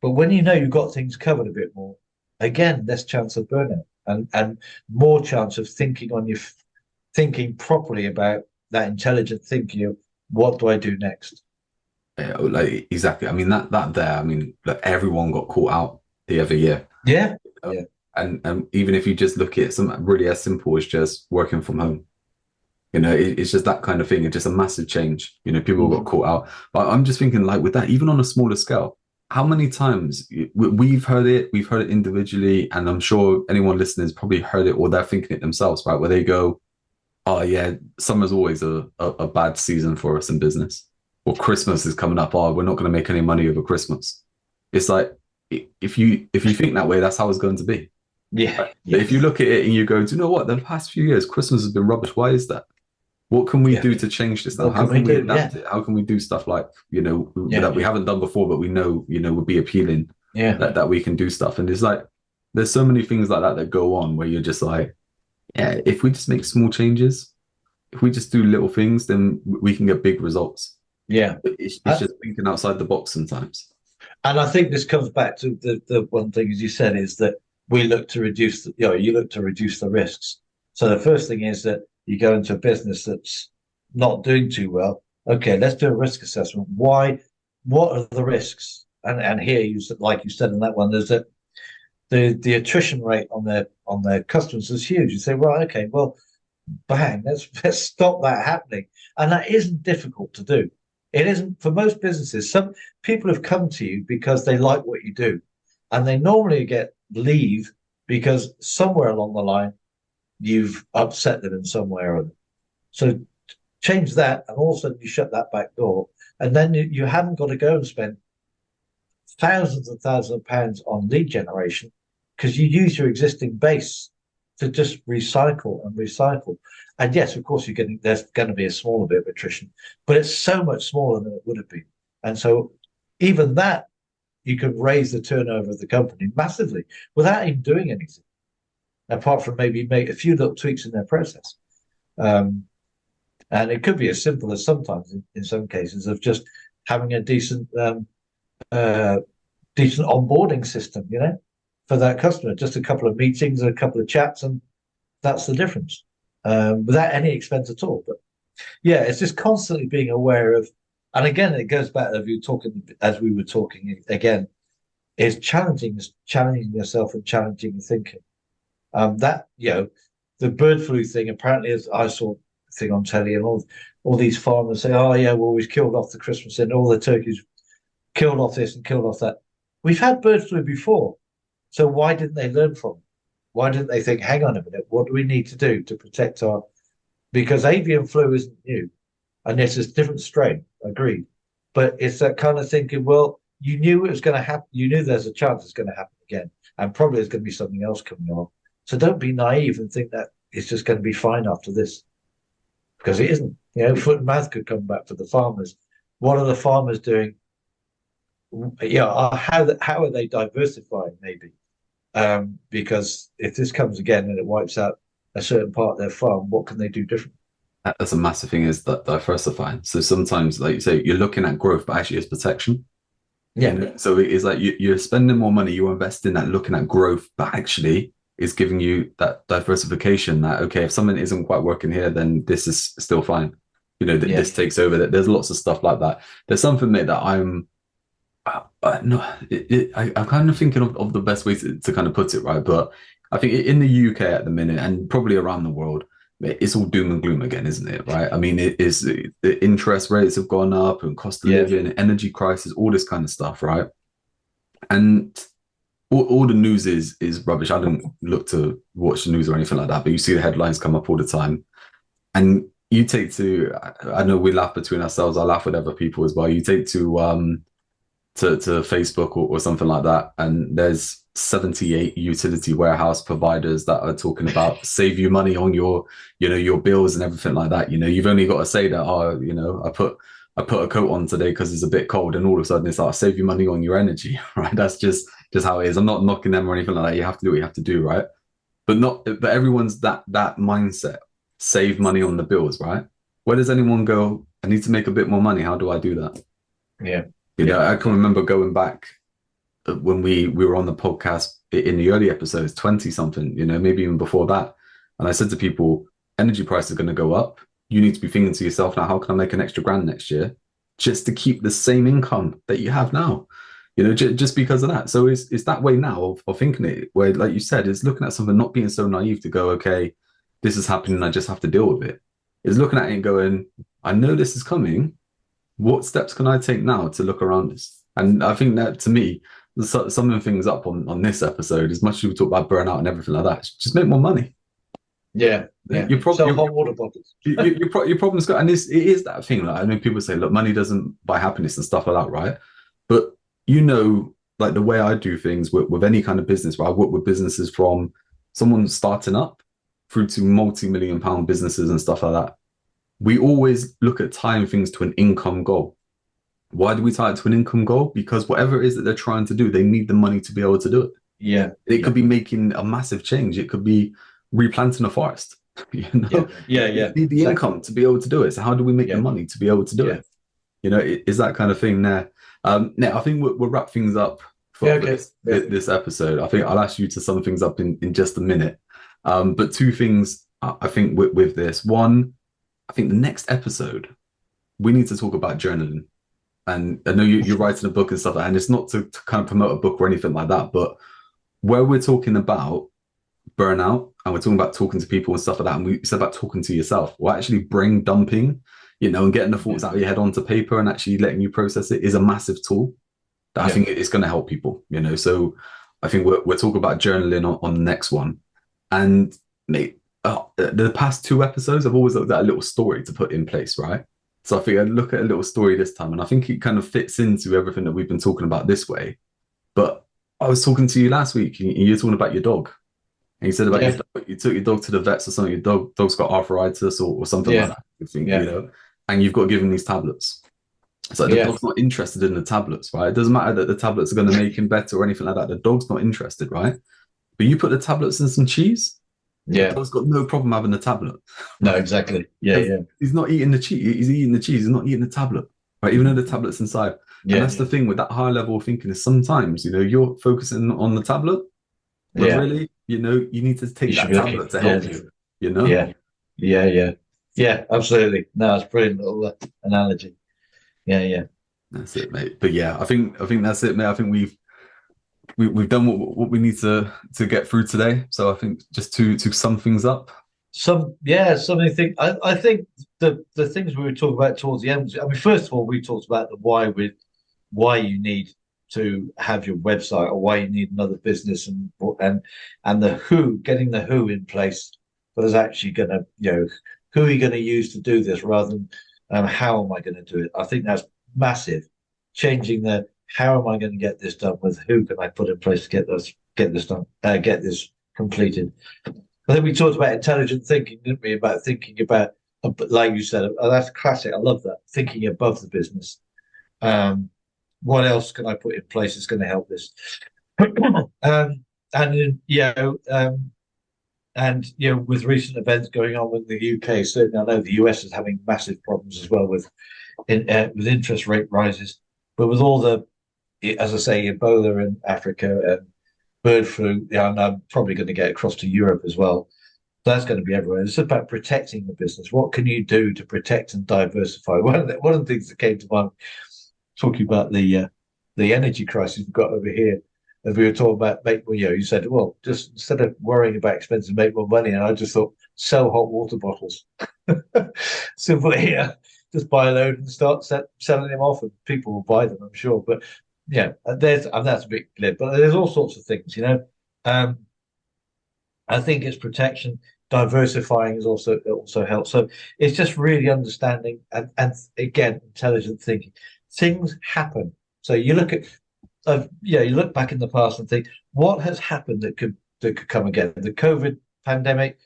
But when you've got things covered a bit more, again, less chance of burnout and more chance of thinking properly about that intelligent thinking of, what do I do next? Like, exactly. I mean, that there, I mean, like, everyone got caught out the other year. Yeah. And even if you just look at something really as simple as just working from home, it's just that kind of thing. It's just a massive change. People got caught out. But I'm just thinking, like, with that, even on a smaller scale, how many times we've heard it individually, and I'm sure anyone listening has probably heard it, or they're thinking it themselves, right? Where they go, oh yeah, summer's always a bad season for us in business, or Christmas is coming up. Oh, we're not going to make any money over Christmas. It's like, if you think that way, that's how it's going to be. Yeah. Right? But if you look at it and you go, do you know what? The past few years, Christmas has been rubbish. Why is that? What can we do to change this now? How can we adapt it? How can we do stuff like, that we haven't done before, but we know, would be appealing? That we can do stuff. And it's like, there's so many things like that go on where you're just like, yeah, if we just make small changes, if we just do little things, then we can get big results. Yeah. It's just thinking outside the box sometimes. And I think this comes back to the one thing, as you said, is that we look to reduce, you look to reduce the risks. So the first thing is that you go into a business that's not doing too well. Okay, let's do a risk assessment. Why? What are the risks? And here, like you said in that one, there's that the attrition rate on their customers is huge. You say, right, okay, well, bang, let's stop that happening. And that isn't difficult to do. It isn't for most businesses. Some people have come to you because they like what you do, and they normally leave because somewhere along the line you've upset them in some way or other. So change that, and all of a sudden you shut that back door, and then you haven't got to go and spend thousands and thousands of pounds on lead generation because you use your existing base to just recycle and recycle. And yes, of course, there's going to be a smaller bit of attrition, but it's so much smaller than it would have been. And so even that, you could raise the turnover of the company massively without even doing anything, apart from maybe make a few little tweaks in their process. And it could be as simple as sometimes, in some cases, of just having a decent onboarding system, for that customer. Just a couple of meetings, a couple of chats, and that's the difference, without any expense at all. But yeah, it's just constantly being aware of, and again, it goes back to you talking as we were talking again, is challenging yourself and challenging your thinking. That the bird flu thing, apparently, as I saw a thing on telly, and all these farmers say, oh yeah, well, we've killed off the Christmas and all the turkeys, killed off this and killed off that. We've had bird flu before, so why didn't they learn from it? Why didn't they think, hang on a minute, what do we need to do to protect because avian flu isn't new, and it's a different strain, agreed, but it's that kind of thinking, well, you knew it was going to happen, you knew there's a chance it's going to happen again, and probably there's going to be something else coming on. So don't be naive and think that it's just going to be fine after this, because it isn't. Foot and mouth could come back for the farmers. What are the farmers doing? How are they diversifying, maybe? Because if this comes again and it wipes out a certain part of their farm, what can they do different? That's a massive thing, is that diversifying. So sometimes, like you say, you're looking at growth, but actually it's protection. Yeah. So it's like you're spending more money, you're investing at looking at growth, but actually is giving you that diversification that, okay, if something isn't quite working here, then this is still fine. This takes over. That there's lots of stuff like that. There's something that I'm kind of thinking of the best way to kind of put it, right? But I think in the UK at the minute, and probably around the world, it's all doom and gloom again, isn't it? Right? I mean, it is, the interest rates have gone up, and cost of living, energy crisis, all this kind of stuff, right? And all the news is rubbish. I don't look to watch the news or anything like that, but you see the headlines come up all the time, and you take to, I know we laugh between ourselves, I laugh with other people as well. You take to Facebook or something like that, and there's 78 utility warehouse providers that are talking about save you money on your bills and everything like that. You've only got to say that, I put a coat on today because it's a bit cold, and all of a sudden it's like, save you money on your energy, right? That's just how it is. I'm not knocking them or anything like that. You have to do what you have to do, right? But everyone's that mindset, save money on the bills, right? Where does anyone go, I need to make a bit more money, how do I do that? I can remember going back when we were on the podcast in the early episodes, 20 something, maybe even before that, and I said to people, energy price is going to go up. You need to be thinking to yourself, now, how can I make an extra grand next year just to keep the same income that you have now? Just because of that. So it's that way now of thinking it, where, like you said, is looking at something, not being so naive to go, okay, this is happening, I just have to deal with it. Is looking at it and going, I know this is coming. What steps can I take now to look around this? And I think that, to me, summing things up on this episode, as much as we talk about burnout and everything like that, just make more money. Yeah. Your problem, hot water bottles. your problem's got, and it is that thing. Like, I mean, people say, look, money doesn't buy happiness and stuff like that, right? But like the way I do things with any kind of business, where I work with businesses from someone starting up through to multi-million-pound businesses and stuff like that. We always look at tying things to an income goal. Why do we tie it to an income goal? Because whatever it is that they're trying to do, they need the money to be able to do it. Yeah. It could be making a massive change. It could be replanting a forest. Yeah. You need the income to be able to do it. So how do we make the money to be able to do it? Is that kind of thing there. Now I think we'll wrap things up for this episode. I think I'll ask you to sum things up in just a minute. But two things I think with this. One, I think the next episode, we need to talk about journaling. And I know you're writing a book and stuff, and it's not to kind of promote a book or anything like that, but where we're talking about burnout, and we're talking about talking to people and stuff like that, and we said about talking to yourself, or actually brain dumping, and getting the thoughts out of your head onto paper and actually letting you process it, is a massive tool that I think it's going to help people, So I think we're talking about journaling on the next one. And mate, the past two episodes, I've always looked at a little story to put in place, right? So I think I'd look at a little story this time, and I think it kind of fits into everything that we've been talking about this way. But I was talking to you last week, and you were talking about your dog. And you said about Yeah. your dog, you took your dog to the vets or something. Your dog's got arthritis or something like Yeah. that. You think, Yeah. you know, and you've got to give him these tablets. It's like the Yeah. dog's not interested in the tablets, right? It doesn't matter that the tablets are going to make him better or anything like that. The dog's not interested, right? But you put the tablets in some cheese, the Yeah. dog's got no problem having the tablet. No, exactly. Yeah. Because Yeah. he's not eating the cheese. He's eating the cheese. He's not eating the tablet, right? Even though the tablet's inside. And Yeah. that's the thing with that high level of thinking is sometimes, you know, you're focusing on the tablet, but Yeah. really, you know, you need to take You should that be looking. tablet to Yeah. help you, you know? Yeah. Yeah. Yeah. Yeah. Absolutely. No, it's brilliant little analogy. Yeah. Yeah. That's it, mate. But yeah, I think that's it, mate. I think we've done what we need to get through today. So I think just to sum things up. Something. I think the things we were talking about towards the end. I mean, first of all, we talked about the why you need to have your website or why you need another business and the who, getting the who in place that is actually going to, you know, who are you going to use to do this rather than how am I going to do it? I think that's massive. Changing the how am I going to get this done with who can I put in place to get this done, get this completed. I think we talked about intelligent thinking, didn't we? About thinking about, like you said, that's classic. I love that. Thinking above the business. What else can I put in place that's going to help this? And with recent events going on with the UK, certainly I know the US is having massive problems as well with interest rate rises, but with all the, as I say, Ebola in Africa and bird flu, and I'm probably going to get across to Europe as well. That's going to be everywhere. It's about protecting the business. What can you do to protect and diversify? One of the things that came to mind, talking about the energy crisis we've got over here, as we were talking about, you said, well, just instead of worrying about expenses, make more money. And I just thought, sell hot water bottles. Simply, just buy a load and start selling them off, and people will buy them, I'm sure. But yeah, that's a bit glib, but there's all sorts of things, you know. I think it's protection, diversifying is also helps. So it's just really understanding and again, intelligent thinking. Things happen. So you look at, you look back in the past and think, what has happened that could come again? The COVID pandemic,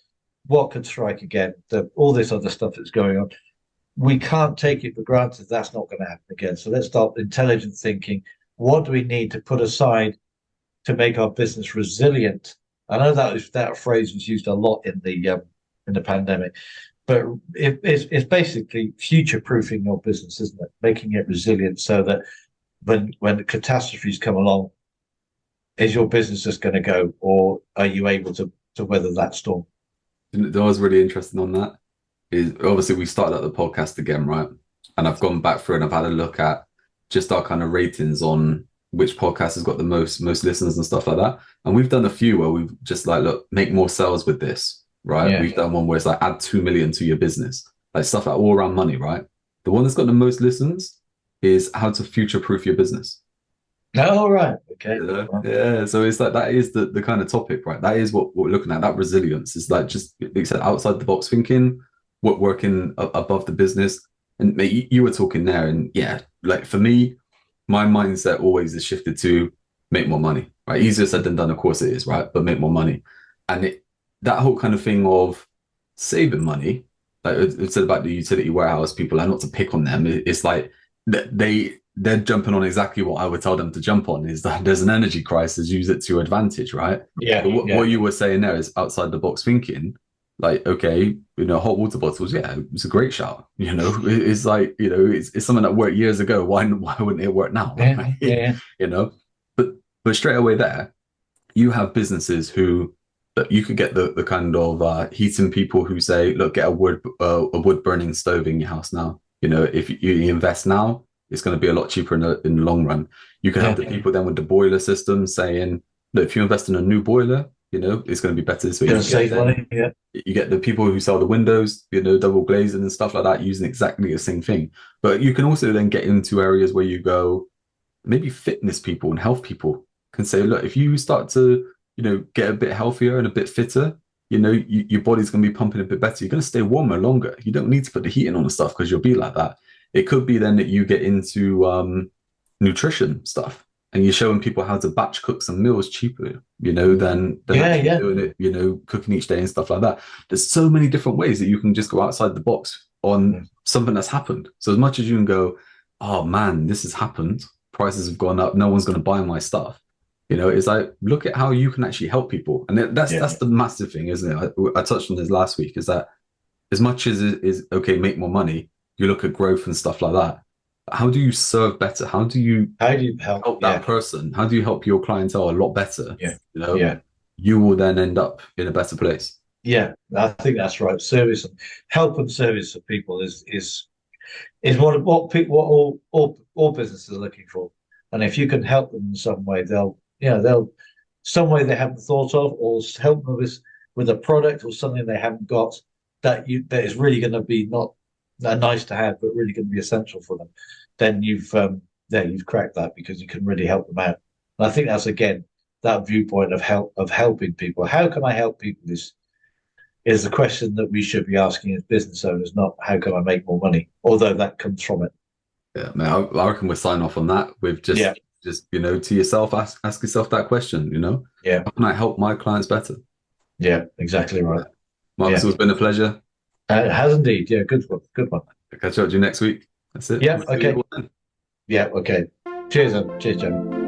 what could strike again? All this other stuff that's going on. We can't take it for granted that's not going to happen again. So let's start intelligent thinking. What do we need to put aside to make our business resilient? I know that phrase was used a lot in the pandemic, but it's basically future-proofing your business, isn't it? Making it resilient so that when the catastrophes come along, is your business just going to go, or are you able to weather that storm? That was really interesting on that. Is obviously we started at the podcast again, right? And I've gone back through and I've had a look at just our kind of ratings on which podcast has got the most listeners and stuff like that. And we've done a few where we've just like, look, make more sales with this, right? Yeah. We've done one where it's like add 2 million to your business, like stuff like all around money, right? The one that's got the most listens is how to future-proof your business. Oh, right. Okay. Yeah. So it's like, that is the kind of topic, right? That is what we're looking at. That resilience is like, just like you said, outside the box thinking, working above the business. And mate, you were talking there, and yeah, like for me, my mindset always is shifted to make more money, right? Easier said than done, of course it is, right? But make more money. And that whole kind of thing of saving money, like it said about the utility warehouse people, and not to pick on them, it's like they're jumping on exactly what I would tell them to jump on, is that there's an energy crisis, use it to your advantage, right? Yeah. But what you were saying there is outside the box thinking. Like, okay, you know, hot water bottles, yeah, it's a great shout. You know, it's like, you know, it's something that worked years ago. Why wouldn't it work now? Yeah, right? yeah. You know, but straight away there, you have businesses who that you could get the kind of heating people who say, look, get a wood burning stove in your house now. You know, if you invest now, it's going to be a lot cheaper in the long run. You can have the people then with the boiler system saying, look, if you invest in a new boiler, you know, it's going to be better. So you save money. Yeah. You get the people who sell the windows, you know, double glazing and stuff like that, using exactly the same thing. But you can also then get into areas where you go, maybe fitness people and health people can say, look, if you start to, you know, get a bit healthier and a bit fitter, you know, your body's going to be pumping a bit better. You're going to stay warmer longer. You don't need to put the heating on and stuff because you'll be like that. It could be then that you get into nutrition stuff. and you're showing people how to batch cook some meals cheaper, than actually doing it, cooking each day and stuff like that. There's so many different ways that you can just go outside the box on something that's happened. So as much as you can go, oh man, this has happened, prices have gone up, no one's going to buy my stuff. It's like, look at how you can actually help people. And that's the massive thing, isn't it? I touched on this last week, is that as much as it is, okay, make more money, you look at growth and stuff like that. How do you serve better? How do you help that person? How do you help your clientele a lot better? You will then end up in a better place. Yeah, I think that's right. Service, help and service for people is what people, all businesses are looking for. And if you can help them in some way, they'll some way they haven't thought of, or help them with a product or something they haven't got that is really going to be not nice to have, but really going to be essential for them. Then you've cracked that, because you can really help them out. And I think that's, again, that viewpoint of helping people. How can I help people is the question that we should be asking as business owners, not how can I make more money, although that comes from it. Yeah, man, I reckon we'll sign off on that with just to yourself, ask yourself that question, how can I help my clients better? Yeah, exactly right. Marcus, it's been a pleasure. It has indeed. Yeah, good one. I'll catch up with you next week. That's it. Yeah, okay. Yeah, okay. Cheers, Jamie.